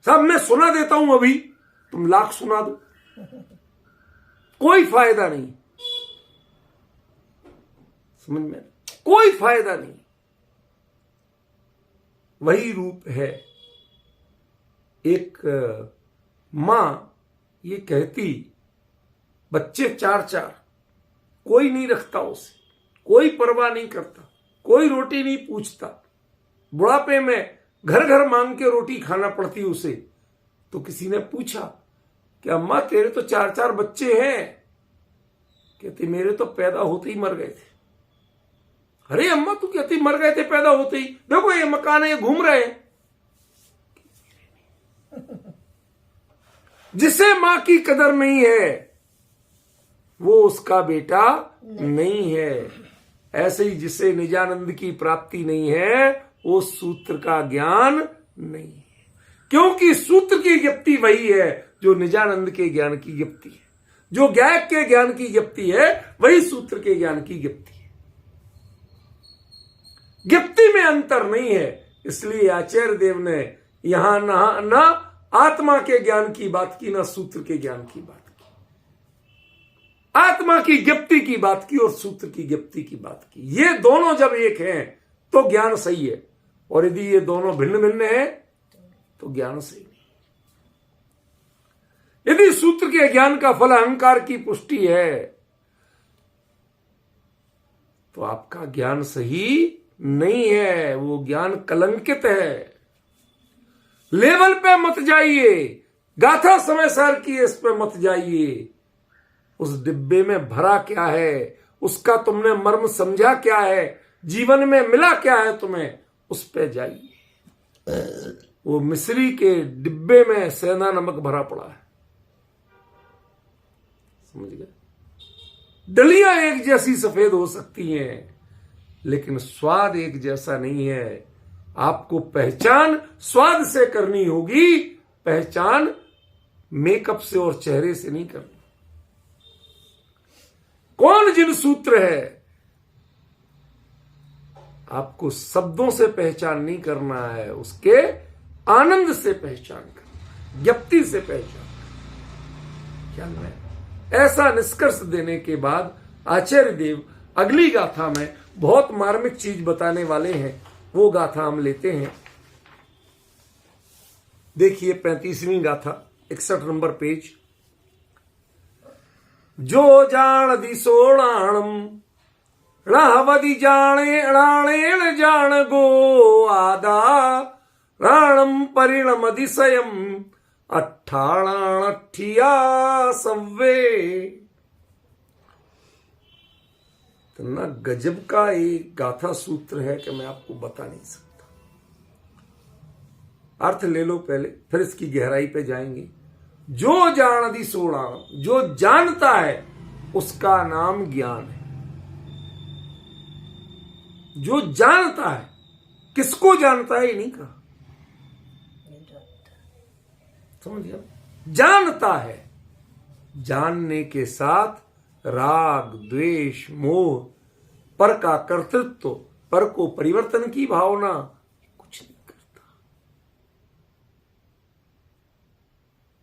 सब मैं सुना देता हूं, अभी तुम लाख सुना दो, कोई फायदा नहीं। समझ में? कोई फायदा नहीं। वही रूप है। एक मां ये कहती, बच्चे 4-4, कोई नहीं रखता उसे, कोई परवाह नहीं करता, कोई रोटी नहीं पूछता, बुढ़ापे में घर घर मांग के रोटी खाना पड़ती उसे। तो किसी ने पूछा कि अम्मा तेरे तो 4-4 बच्चे हैं। कहती मेरे तो पैदा होते ही मर गए थे। अरे अम्मा तू कहती मर गए थे पैदा होते ही, देखो ये मकान है, ये घूम रहे हैं। जिसे मां की कदर नहीं है वो उसका बेटा नहीं है। ऐसे ही जिसे निजानंद की प्राप्ति नहीं है वो सूत्र का ज्ञान नहीं है, क्योंकि सूत्र की ज्ञप्ति वही है जो निजानंद के ज्ञान की ज्ञप्ति है। जो गायक के ज्ञान की ज्ञप्ति है वही सूत्र के ज्ञान की ज्ञप्ति है। ज्ञप्ति में अंतर नहीं है। इसलिए आचार्य देव ने यहां ना आत्मा के ज्ञान की बात की, ना सूत्र के ज्ञान की बात की। आत्मा की ज्ञप्ति की बात की और सूत्र की ज्ञप्ति की बात की। ये दोनों जब एक हैं तो ज्ञान सही है, और यदि ये दोनों भिन्न भिन्न है तो ज्ञान सही नहीं। यदि सूत्र के ज्ञान का फल अहंकार की पुष्टि है तो आपका ज्ञान सही नहीं है, वो ज्ञान कलंकित है। लेवल पे मत जाइए, गाथा समय सार की इस पे मत जाइए। उस डिब्बे में भरा क्या है, उसका तुमने मर्म समझा क्या है, जीवन में मिला क्या है तुम्हें, उस पे जाइए। वो मिस्री के डिब्बे में सेंधा नमक भरा पड़ा है, समझ गए। डलियां एक जैसी सफेद हो सकती हैं लेकिन स्वाद एक जैसा नहीं है। आपको पहचान स्वाद से करनी होगी, पहचान मेकअप से और चेहरे से नहीं करनी। कौन जिन सूत्र है, आपको शब्दों से पहचान नहीं करना है, उसके आनंद से पहचान करना, ज्ञप्ति से पहचान करना। ख्याल में ऐसा निष्कर्ष देने के बाद आचार्य देव अगली गाथा में बहुत मार्मिक चीज बताने वाले हैं। वो गाथा हम लेते हैं। देखिए 35वीं गाथा, 61 नंबर पेज। जो जान दिसोणाणम रावदी जाने राणेण जान गो आदा राणम परिणम दिशयम अट्ठाणठिया सव्वे। इतना गजब का एक गाथा सूत्र है कि मैं आपको बता नहीं सकता। अर्थ ले लो पहले, फिर इसकी गहराई पे जाएंगे। जो जानदी सोणा, जो जानता है उसका नाम ज्ञान है। जो जानता है, किसको जानता है ये नहीं कहा, समझ गया। जानता है, जानने के साथ राग द्वेष मोह, पर का कर्तृत्व, पर को परिवर्तन की भावना कुछ नहीं करता।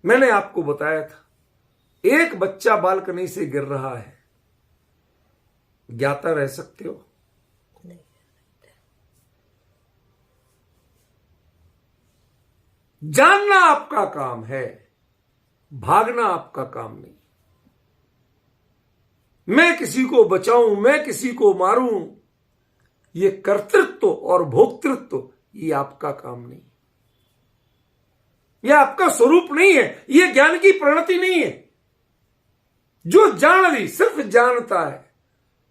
मैंने आपको बताया था, एक बच्चा बालकनी से गिर रहा है, ज्ञाता रह सकते हो? नहीं। जानना आपका काम है, भागना आपका काम नहीं। मैं किसी को बचाऊं, मैं किसी को मारूं, ये कर्तृत्व और भोक्तृत्व ये आपका काम नहीं, ये आपका स्वरूप नहीं है, ये ज्ञान की परिणति नहीं है। जो जान ली सिर्फ जानता है,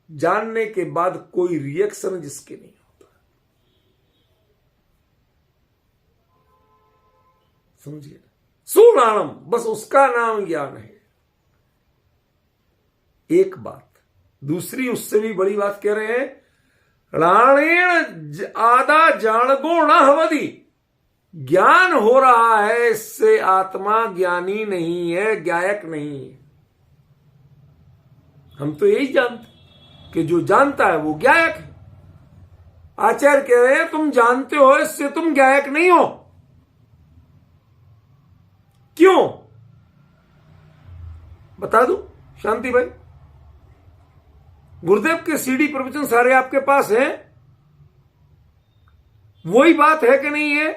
जानने के बाद कोई रिएक्शन जिसके नहीं होता, समझिए। सुनाणम, बस उसका नाम ज्ञान है। एक बात। दूसरी उससे भी बड़ी बात कह रहे हैं, राणेण आदा जाणगो न हवदी। ज्ञान हो रहा है, इससे आत्मा ज्ञानी नहीं है, गायक नहीं है। हम तो यही जानते कि जो जानता है वो गायक है। आचार्य कह रहे हैं तुम जानते हो, इससे तुम गायक नहीं हो। क्यों बता दूं शांति भाई? गुरुदेव के सीडी प्रवचन सारे आपके पास हैं। वही बात है कि नहीं है,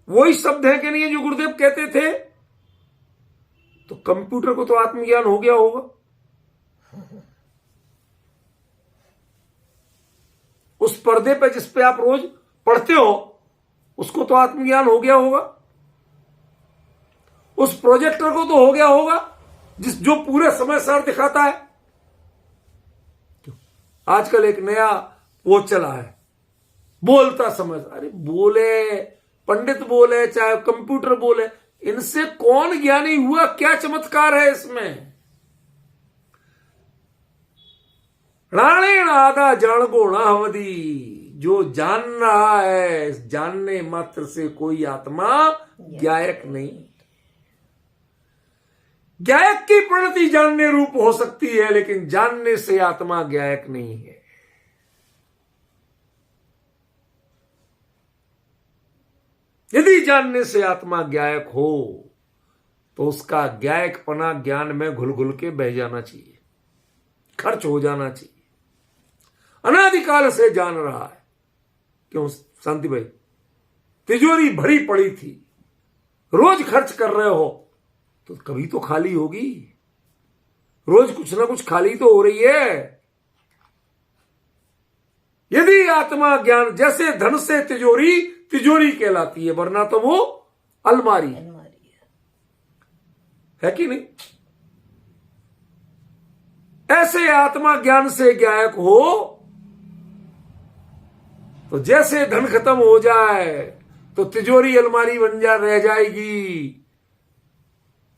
वही शब्द है कि नहीं है जो गुरुदेव कहते थे। तो कंप्यूटर को तो आत्मज्ञान हो गया होगा, उस पर्दे पे जिस पे आप रोज पढ़ते हो उसको तो आत्मज्ञान हो गया होगा, उस प्रोजेक्टर को तो हो गया होगा जो पूरे समय सार दिखाता है। आजकल एक नया वो चला है, बोलता समझ। अरे बोले, पंडित बोले चाहे कंप्यूटर बोले, इनसे कौन ज्ञानी हुआ? क्या चमत्कार है इसमें? राणेण आधा जान गो ना हवदी। जो जान रहा है, जानने मात्र से कोई आत्मा ज्ञायक नहीं। ज्ञायक की प्रणति जानने रूप हो सकती है, लेकिन जानने से आत्मा ज्ञायक नहीं है। यदि जानने से आत्मा ज्ञायक हो तो उसका ज्ञायकपना ज्ञान में घुल घुल के बह जाना चाहिए, खर्च हो जाना चाहिए। अनादिकाल से जान रहा है। क्यों शांति भाई? तिजोरी भरी पड़ी थी, रोज खर्च कर रहे हो तो कभी तो खाली होगी। रोज कुछ ना कुछ खाली तो हो रही है। यदि आत्मा ज्ञान, जैसे धन से तिजोरी तिजोरी कहलाती है, वरना तो वो अलमारी है कि नहीं? ऐसे आत्मा ज्ञान से ज्ञायक हो तो जैसे धन खत्म हो जाए तो तिजोरी अलमारी बन रह जाएगी।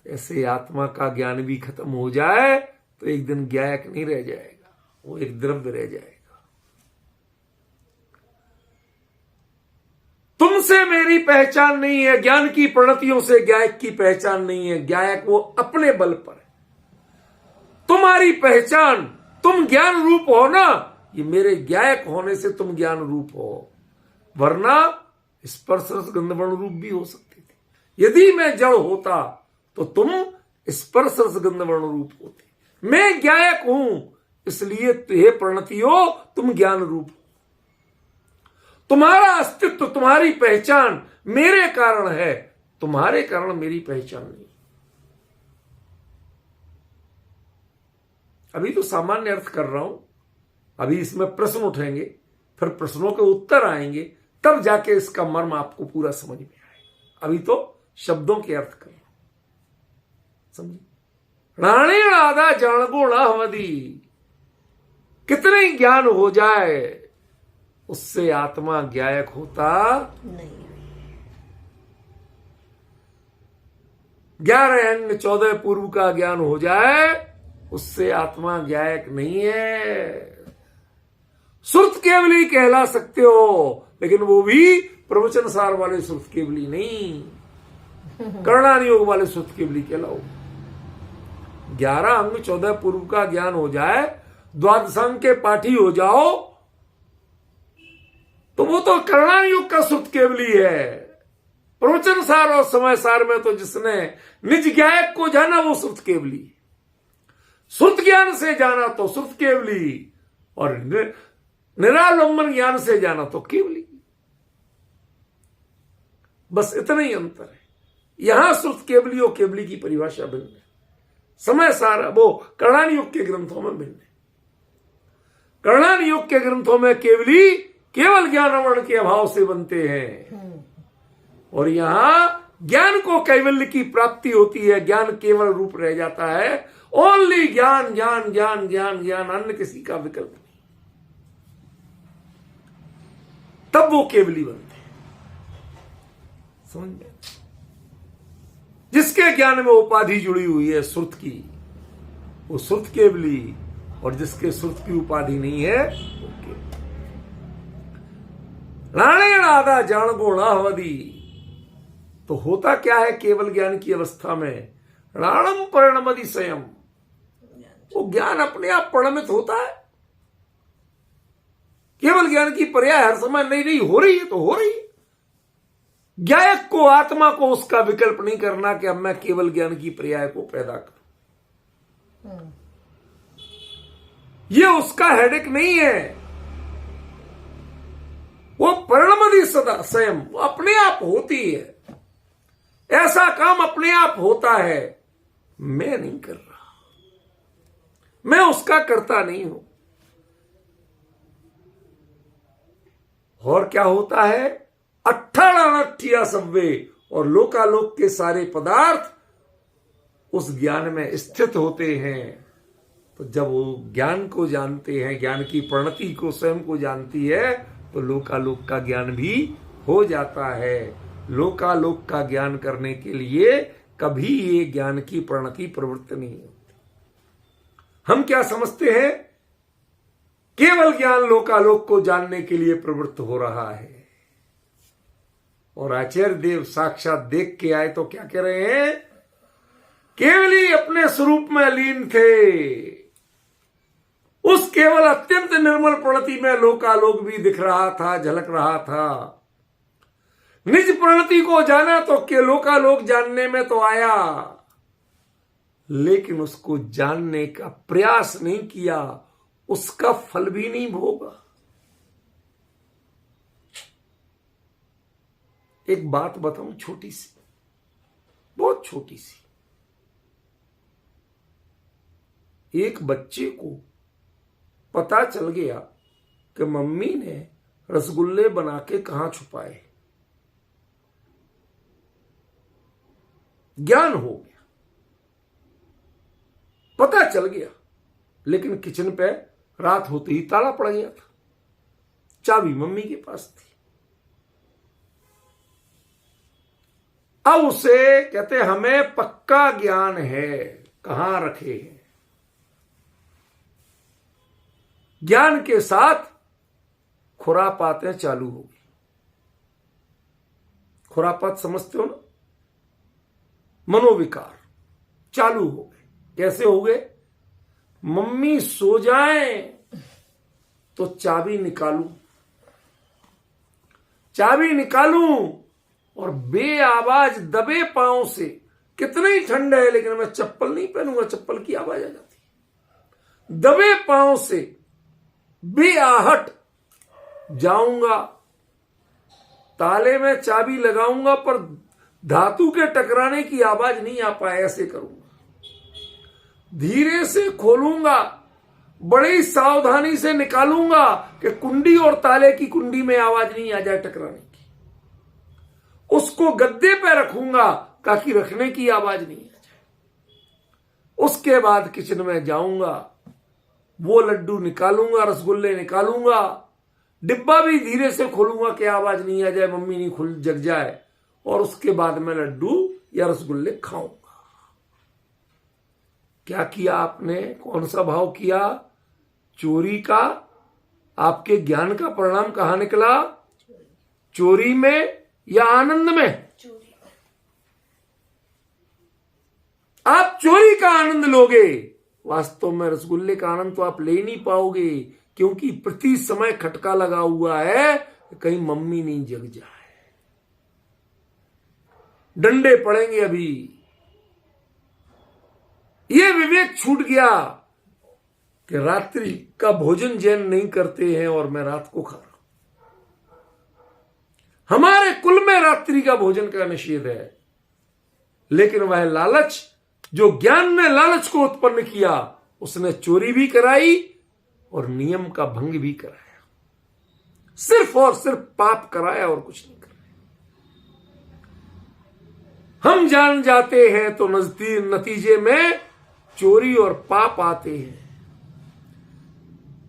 ऐसे आत्मा का ज्ञान भी खत्म हो जाए तो एक दिन ज्ञायक नहीं रह जाएगा, वो एक द्रव्य रह जाएगा। तुमसे मेरी पहचान नहीं है, ज्ञान की प्रणतियों से ज्ञायक की पहचान नहीं है। ज्ञायक वो अपने बल पर है। तुम्हारी पहचान, तुम ज्ञान रूप हो ना, ये मेरे ज्ञायक होने से तुम ज्ञान रूप हो, वरना स्पर्श रस गंध वर्ण रूप भी हो सकते थे। यदि मैं जड़ होता तो तुम स्पर्श रस गंध वर्ण रूप होते। मैं ज्ञायक हूं, इसलिए हे प्रणतियो तुम ज्ञान रूप हो। तुम्हारा अस्तित्व, तुम्हारी पहचान मेरे कारण है, तुम्हारे कारण मेरी पहचान नहीं। अभी तो सामान्य अर्थ कर रहा हूं, अभी इसमें प्रश्न उठेंगे, फिर प्रश्नों के उत्तर आएंगे, तब जाके इसका मर्म आपको पूरा समझ में आएगा। अभी तो शब्दों के अर्थ कर रहा हूं, समझे? राणेण आधा जान गो ना हवदी। कितने ज्ञान हो जाए उससे आत्मा ज्ञायक होता नहीं। 11 अंग 14 पूर्व का ज्ञान हो जाए उससे आत्मा ज्ञायक नहीं है। सुरत केवली कहला सकते हो, लेकिन वो भी प्रवचन सार वाले सुरत केवली नहीं, कर्णान योग वाले सुरत केवली कहलाओ। 11 अंग 14 पूर्व का ज्ञान हो जाए, द्वादशांग के पाठी हो जाओ, तो वो तो कर्णान योग का सुरत केवली है। प्रवचन सार और समय सार में तो जिसने निज ज्ञायक को जाना वो सुरत केवली, श्रुत ज्ञान से जाना तो श्रुत केवली, और निरालंबन ज्ञान से जाना तो केवली। बस इतना ही अंतर है। यहां श्रुत केवली और केवली की परिभाषा भिन्न है, समय सारा वो कर्णान योग के ग्रंथों में भिन्न है। कर्णान योग के ग्रंथों में केवली केवल ज्ञान वर्ण के अभाव से बनते हैं, और यहां ज्ञान को कैवल्य की प्राप्ति होती है, ज्ञान केवल रूप रह जाता है। ओनली ज्ञान ज्ञान ज्ञान ज्ञान ज्ञान, अन्य किसी का विकल्प नहीं, तब वो केवली बनते हैं। समझ में? जिसके ज्ञान में उपाधि जुड़ी हुई है श्रुत की, वो श्रुत केवली, और जिसके श्रुत की उपाधि नहीं है वो केवली। राणेण आधा जान गो ना हवदी। तो होता क्या है केवल ज्ञान की अवस्था में? राणम परिणमति स्वयं, वो ज्ञान अपने आप परिणमित होता है। केवल ज्ञान की पर्याय हर समय नहीं हो रही है तो हो रही है। ज्ञायक को, आत्मा को उसका विकल्प नहीं करना कि अब मैं केवल ज्ञान की पर्याय को पैदा करूं, ये उसका हेडेक नहीं है। वो परिणमति सदा स्वयं, वो अपने आप होती है। ऐसा काम अपने आप होता है, मैं नहीं कर रहा, मैं उसका करता नहीं हूं। और क्या होता है? 18 सब्वे, और लोकालोक के सारे पदार्थ उस ज्ञान में स्थित होते हैं। तो जब वो ज्ञान को जानते हैं, ज्ञान की प्रणति को स्वयं को जानती है, तो लोकालोक का ज्ञान भी हो जाता है। लोकालोक का ज्ञान करने के लिए कभी ये ज्ञान की प्रणति प्रवृत्ति नहीं होती। हम क्या समझते हैं? केवल ज्ञान लोकालोक को जानने के लिए प्रवृत्त हो रहा है। और आचार्य देव साक्षात देख के आए तो क्या कह रहे हैं? केवल ही अपने स्वरूप में लीन थे। उस केवल अत्यंत निर्मल प्रणति में लोकालोक भी दिख रहा था, झलक रहा था। निज प्रणति को जाना तो के लोकालोक जानने में तो आया, लेकिन उसको जानने का प्रयास नहीं किया, उसका फल भी नहीं भोगा। एक बात बताऊं, छोटी सी, बहुत छोटी सी। एक बच्चे को पता चल गया कि मम्मी ने रसगुल्ले बना के कहां छुपाए। ज्ञान हो गया, पता चल गया, लेकिन किचन पे रात होते ही ताला पड़ गया था, चाबी मम्मी के पास थी। अब उसे कहते हमें पक्का ज्ञान है कहां रखे हैं। ज्ञान के साथ खुरापातें चालू हो गई। खुरापात समझते हो ना? मनोविकार चालू हो गए। कैसे हो गए? मम्मी सो जाए तो चाबी निकालूं और बे आवाज दबे पांव से, कितना ही ठंड है लेकिन मैं चप्पल नहीं पहनूंगा, चप्पल की आवाज आ जाती। दबे पांव से बे आहट जाऊंगा, ताले में चाबी लगाऊंगा पर धातु के टकराने की आवाज नहीं आ पाए, ऐसे करूंगा। धीरे से खोलूंगा, बड़ी सावधानी से निकालूंगा कि कुंडी और ताले की कुंडी में आवाज नहीं आ जाए टकराने की। उसको गद्दे पे रखूंगा ताकि रखने की आवाज नहीं आ जाए। उसके बाद किचन में जाऊंगा, वो लड्डू निकालूंगा, रसगुल्ले निकालूंगा, डिब्बा भी धीरे से खोलूंगा कि आवाज नहीं आ जाए, मम्मी नहीं खुल जग जाए, और उसके बाद मैं लड्डू या रसगुल्ले खाऊंगा। क्या किया आपने? कौन सा भाव किया? चोरी का। आपके ज्ञान का परिणाम कहां निकला? चोरी में या आनंद में? आप चोरी का आनंद लोगे, वास्तव में रसगुल्ले का आनंद तो आप ले नहीं पाओगे, क्योंकि प्रति समय खटका लगा हुआ है कहीं मम्मी नहीं जग जाए। डंडे पड़ेंगे अभी। यह विवेक छूट गया कि रात्रि का भोजन जैन नहीं करते हैं और मैं रात को खा रहा हूं। हमारे कुल में रात्रि का भोजन का निषेध है, लेकिन वह लालच जो ज्ञान ने लालच को उत्पन्न किया, उसने चोरी भी कराई और नियम का भंग भी कराया। सिर्फ और सिर्फ पाप कराया और कुछ नहीं कराया। हम जान जाते हैं तो नतीजे में चोरी और पाप आते हैं,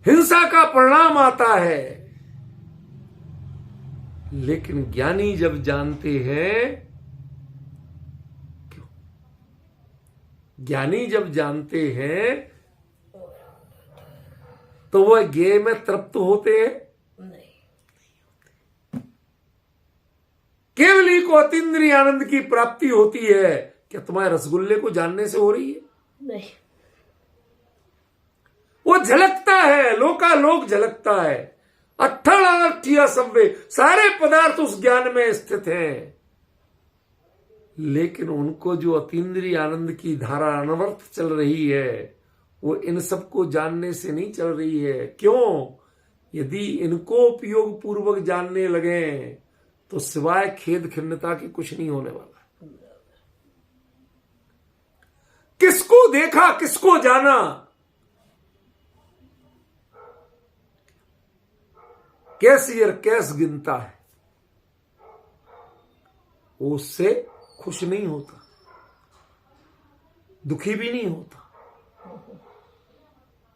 हिंसा का परिणाम आता है। लेकिन ज्ञानी जब जानते हैं, ज्ञानी जब जानते हैं तो वह ज्ञेय में तृप्त होते हैं? नहीं। केवल ही को अतीन्द्रिय आनंद की प्राप्ति होती है। क्या तुम्हारे रसगुल्ले को जानने से हो रही है? नहीं। वो झलकता है, लोकालोक झलकता है। अट्ठा सव्वे सारे पदार्थ उस ज्ञान में स्थित हैं, लेकिन उनको जो अतीन्द्रिय आनंद की धारा अनवरत चल रही है, वो इन सबको जानने से नहीं चल रही है। क्यों? यदि इनको उपयोग पूर्वक जानने लगे तो सिवाय खेद खिन्नता के कुछ नहीं होने वाला। किसको देखा, किसको जाना, कैशियर कैश गिनता है, वो उससे खुश नहीं होता, दुखी भी नहीं होता।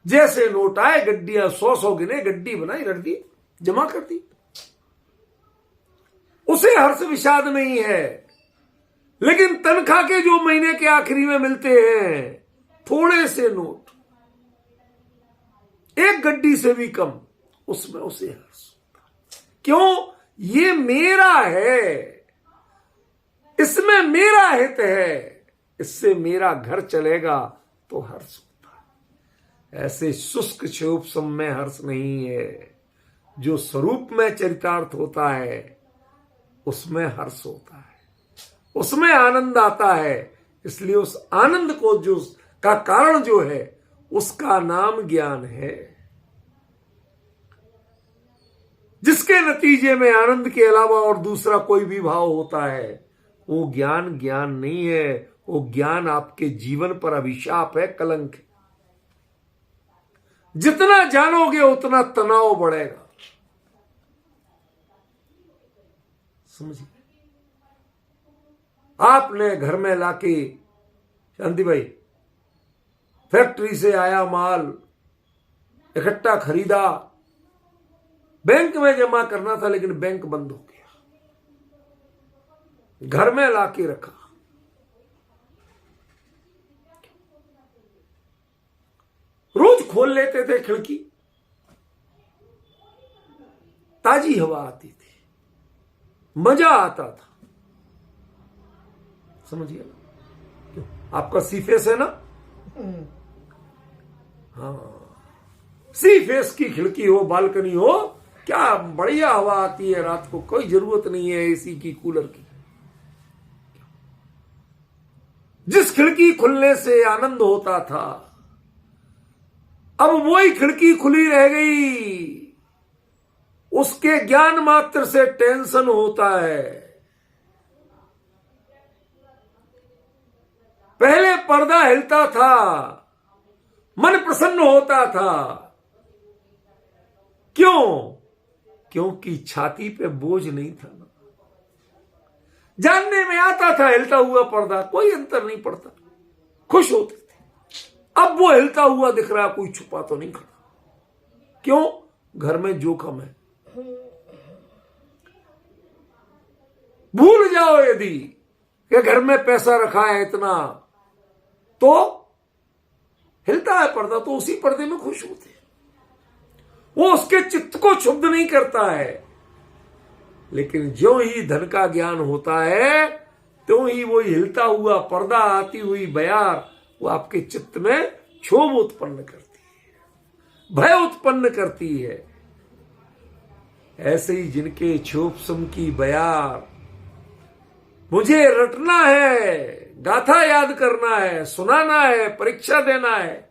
जैसे नोट आए, गड्डियां 100 गिने, गड्डी बनाई, रख दी, जमा कर दी। उसे हर्ष विषाद नहीं है। लेकिन तनख्वाह के जो महीने के आखिरी में मिलते हैं थोड़े से नोट, एक गड्डी से भी कम, उसमें उसे हर्ष। क्यों? ये मेरा है, इसमें मेरा हित है, इससे मेरा घर चलेगा तो हर्ष होता है। ऐसे शुष्क क्षोभसम में हर्ष नहीं है। जो स्वरूप में चरितार्थ होता है उसमें हर्ष होता है, उसमें आनंद आता है। इसलिए उस आनंद को जो का कारण जो है उसका नाम ज्ञान है। जिसके नतीजे में आनंद के अलावा और दूसरा कोई भी भाव होता है वो ज्ञान ज्ञान नहीं है। वो ज्ञान आपके जीवन पर अभिशाप है, कलंक है। जितना जानोगे उतना तनाव बढ़ेगा। समझिए, आपने घर में लाके, शांति भाई, फैक्ट्री से आया माल इकट्ठा खरीदा, बैंक में जमा करना था लेकिन बैंक बंद हो गया, घर में लाके रखा। रोज खोल लेते थे खिड़की, ताजी हवा आती थी, मजा आता था। समझिए ना? क्यों? आपका सी फेस है ना? हाँ, सी फेस की खिड़की हो, बालकनी हो, क्या बढ़िया हवा आती है रात को। कोई जरूरत नहीं है एसी की, कूलर की। जिस खिड़की खुलने से आनंद होता था अब वही खिड़की खुली रह गई, उसके ज्ञान मात्र से टेंशन होता है। पहले पर्दा हिलता था, मन प्रसन्न होता था। क्यों? क्योंकि छाती पे बोझ नहीं था ना। जानने में आता था हिलता हुआ पर्दा, कोई अंतर नहीं पड़ता, खुश होते थे। अब वो हिलता हुआ दिख रहा, कोई छुपा तो नहीं खड़ा। क्यों? घर में जोखम है। भूल जाओ यदि कि घर में पैसा रखा है इतना, तो हिलता है पर्दा तो उसी पर्दे में खुश होते हैं। वो उसके चित्त को क्षुब्ध नहीं करता है। लेकिन जो ही धन का ज्ञान होता है त्यों ही वो हिलता हुआ पर्दा, आती हुई बयार, वो आपके चित्त में क्षोभ उत्पन्न करती है, भय उत्पन्न करती है। ऐसे ही जिनके क्षोभसम की बयार, मुझे रटना है, गाथा याद करना है, सुनाना है, परीक्षा देना है,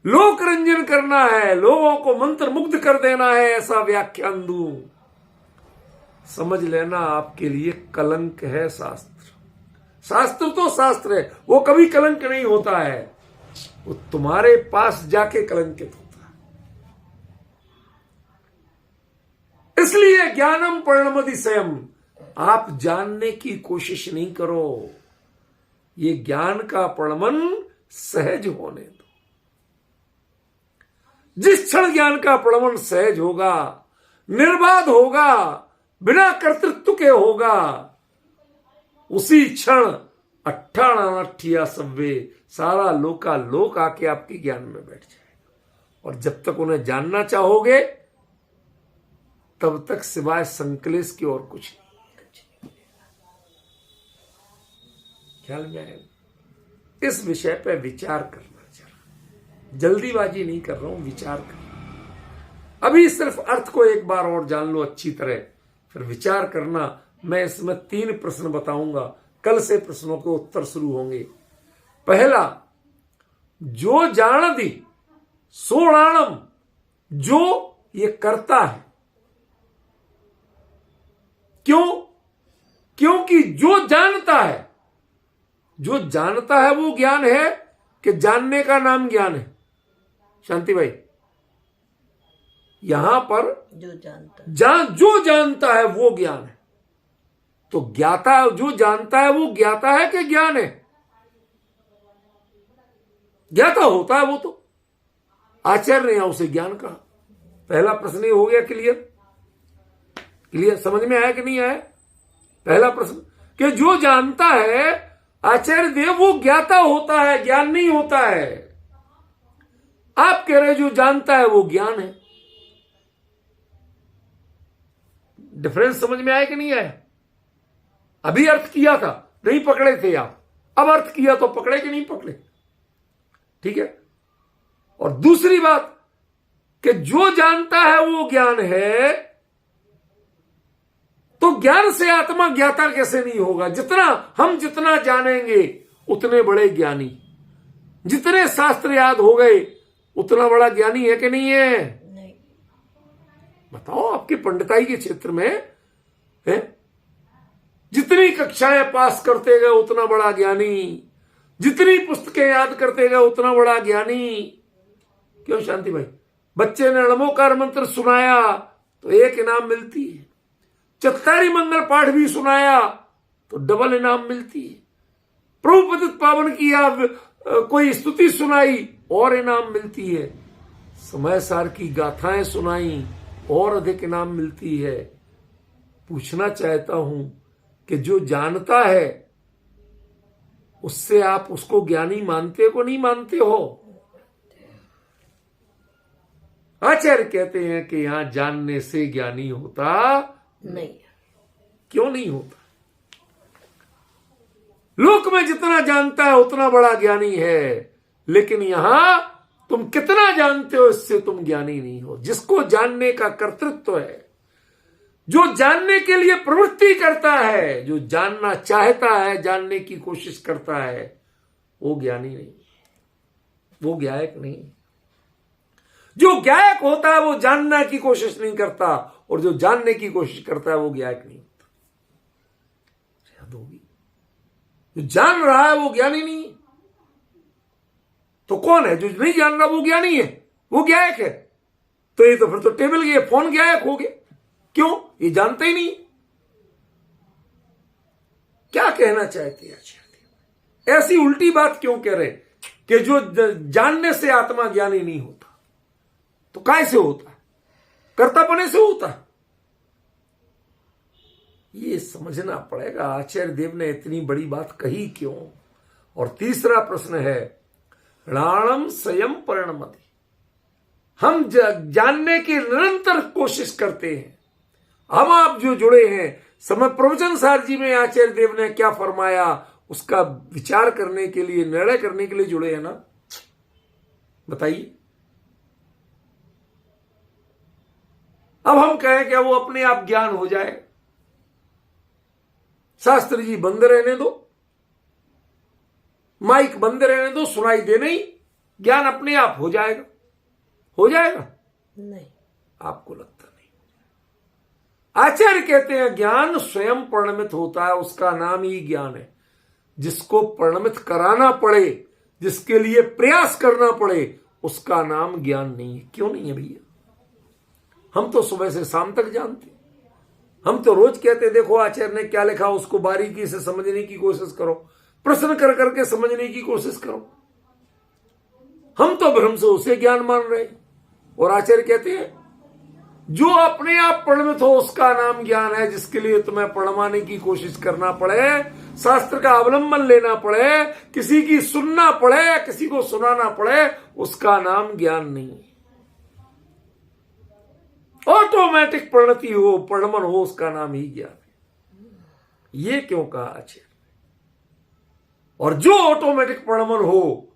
लोक रंजन करना है, लोगों को मंत्र मुग्ध कर देना है, ऐसा व्याख्यान दूं, समझ लेना आपके लिए कलंक है शास्त्र। शास्त्र तो शास्त्र है, वो कभी कलंक नहीं होता है, वो तुम्हारे पास जाके कलंकित होता है। इसलिए ज्ञानम परिणमति स्वयं, आप जानने की कोशिश नहीं करो, ये ज्ञान का परिणमन सहज होने दो। जिस क्षण ज्ञान का परिणमन सहज होगा, निर्बाध होगा, बिना कर्तृत्व के होगा, उसी क्षण अट्ठाणा सव्वे, सारा लोका लोक आके आपके ज्ञान में बैठ जाएगा। और जब तक उन्हें जानना चाहोगे तब तक सिवाय संकलेश की और कुछ नहीं। ख्याल में आएगा? इस विषय पर विचार करना जरा, जल्दीबाजी नहीं कर रहा हूं, विचार कर। अभी सिर्फ अर्थ को एक बार और जान लो अच्छी तरह, फिर विचार करना। मैं इसमें 3 प्रश्न बताऊंगा, कल से प्रश्नों के उत्तर शुरू होंगे। पहला, जो जानति सोणाणम, जो ये करता है। क्यों? क्योंकि जो जानता है, जो जानता है वो ज्ञान है कि जानने का नाम ज्ञान है? शांति भाई, यहां पर जो जानता है वो ज्ञान है। तो ज्ञाता, जो जानता है वो ज्ञाता है कि ज्ञान है? ज्ञाता होता है वो तो, आचार्य ने उसे ज्ञान कहा। पहला प्रश्न हो गया क्लियर? क्लियर समझ में आया कि नहीं आया? पहला प्रश्न कि जो जानता है आचार्य देव वो ज्ञाता होता है, ज्ञान नहीं होता है। आप कह रहे जो जानता है वो ज्ञान है। डिफरेंस समझ में आया कि नहीं आया? अभी अर्थ किया था, नहीं पकड़े थे आप, अब अर्थ किया तो पकड़े कि नहीं पकड़े? ठीक है। और दूसरी बात कि जो जानता है वो ज्ञान है, तो ज्ञान से आत्मा ज्ञाता कैसे नहीं होगा? जितना जानेंगे उतने बड़े ज्ञानी, जितने शास्त्र याद हो गए उतना बड़ा ज्ञानी है कि नहीं है? नहीं। बताओ, आपके पंडिताई के क्षेत्र में है, जितनी कक्षाएं पास करते गए उतना बड़ा ज्ञानी, जितनी पुस्तकें याद करते गए उतना बड़ा ज्ञानी। क्यों शांति भाई? बच्चे ने नमोकार मंत्र सुनाया तो एक इनाम मिलती है, चत्तारी मंगल पाठ भी सुनाया तो डबल इनाम मिलती है, प्रभु पतित पावन किया कोई स्तुति सुनाई और इनाम मिलती है, समय सार की गाथाएं सुनाई और अधिक इनाम मिलती है। पूछना चाहता हूं कि जो जानता है उससे आप उसको ज्ञानी मानते को नहीं मानते हो? आचार्य कहते हैं कि यहां जानने से ज्ञानी होता नहीं। क्यों नहीं होता? लोक में जितना जानता है उतना बड़ा ज्ञानी है, लेकिन यहां तुम कितना जानते हो इससे तुम ज्ञानी नहीं हो। जिसको जानने का कर्तृत्व है, जो जानने के लिए प्रवृत्ति करता है, जो जानना चाहता है, जानने की कोशिश करता है, वो ज्ञानी नहीं, वो ज्ञायक नहीं। जो ज्ञायक होता है वो जानने की कोशिश नहीं करता, और जो जानने की कोशिश करता है वो ज्ञायक नहीं होता। याद होगी, जो जान रहा है वो ज्ञानी नहीं। तो कौन है? जो नहीं जान रहा वो ज्ञानी है, वो ज्ञायक है। तो ये तो फिर तो टेबल गए, फोन ज्ञायक हो गए। क्यों? ये जानते ही नहीं। क्या कहना चाहते हैं आचार्य? ऐसी उल्टी बात क्यों कह रहे कि जो जानने से आत्मा ज्ञानी नहीं होता? तो कैसे होता है? कर्तापने से होता है। ये समझना पड़ेगा आचार्य देव ने इतनी बड़ी बात कही क्यों। और तीसरा प्रश्न है, राणम स्वयं परिणमति। हम जानने की निरंतर कोशिश करते हैं। हम आप जो जुड़े हैं, समय प्रवचन सार जी में आचार्य देव ने क्या फरमाया उसका विचार करने के लिए, निर्णय करने के लिए जुड़े हैं ना? बताइए। अब हम कहें क्या वो अपने आप ज्ञान हो जाए? शास्त्र जी बंद रहने दो, माइक बंद रहने दो, सुनाई दे नहीं, ज्ञान अपने आप हो जाएगा? हो जाएगा? नहीं। आपको लगता नहीं। आचार्य कहते हैं ज्ञान स्वयं परिणमित होता है, उसका नाम ही ज्ञान है। जिसको परिणमित कराना पड़े, जिसके लिए प्रयास करना पड़े, उसका नाम ज्ञान नहीं है। क्यों नहीं है भैया? हम तो सुबह से शाम तक जानते। हम तो रोज कहते देखो आचार्य ने क्या लिखा, उसको बारीकी से समझने की कोशिश करो, प्रश्न कर करके समझने की कोशिश करो। हम तो भ्रम से उसे ज्ञान मान रहे। और आचार्य कहते हैं जो अपने आप परिणमित हो उसका नाम ज्ञान है। जिसके लिए तुम्हें पढ़वाने की कोशिश करना पड़े, शास्त्र का अवलंबन लेना पड़े, किसी की सुनना पड़े, किसी को सुनाना पड़े, उसका नाम ज्ञान नहीं है। ऑटोमेटिक परिणति हो, परिणमन हो, उसका नाम ही ज्ञान है। ये क्यों कहा आचार्य? और जो ऑटोमेटिक परिणमन हो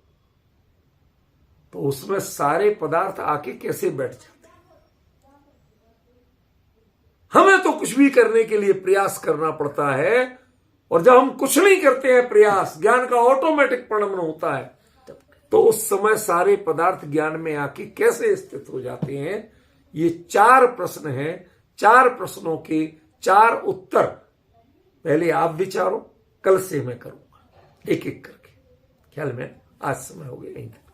तो उसमें सारे पदार्थ आके कैसे बैठ जाते? हमें तो कुछ भी करने के लिए प्रयास करना पड़ता है, और जब हम कुछ नहीं करते हैं प्रयास, ज्ञान का ऑटोमेटिक परिणमन होता है, तो उस समय सारे पदार्थ ज्ञान में आके कैसे स्थित हो जाते हैं? ये 4 प्रश्न हैं। 4 प्रश्नों के 4 उत्तर पहले आप विचारो, कल से मैं करूंगा एक एक करके। ख्याल में आज समय हो गया।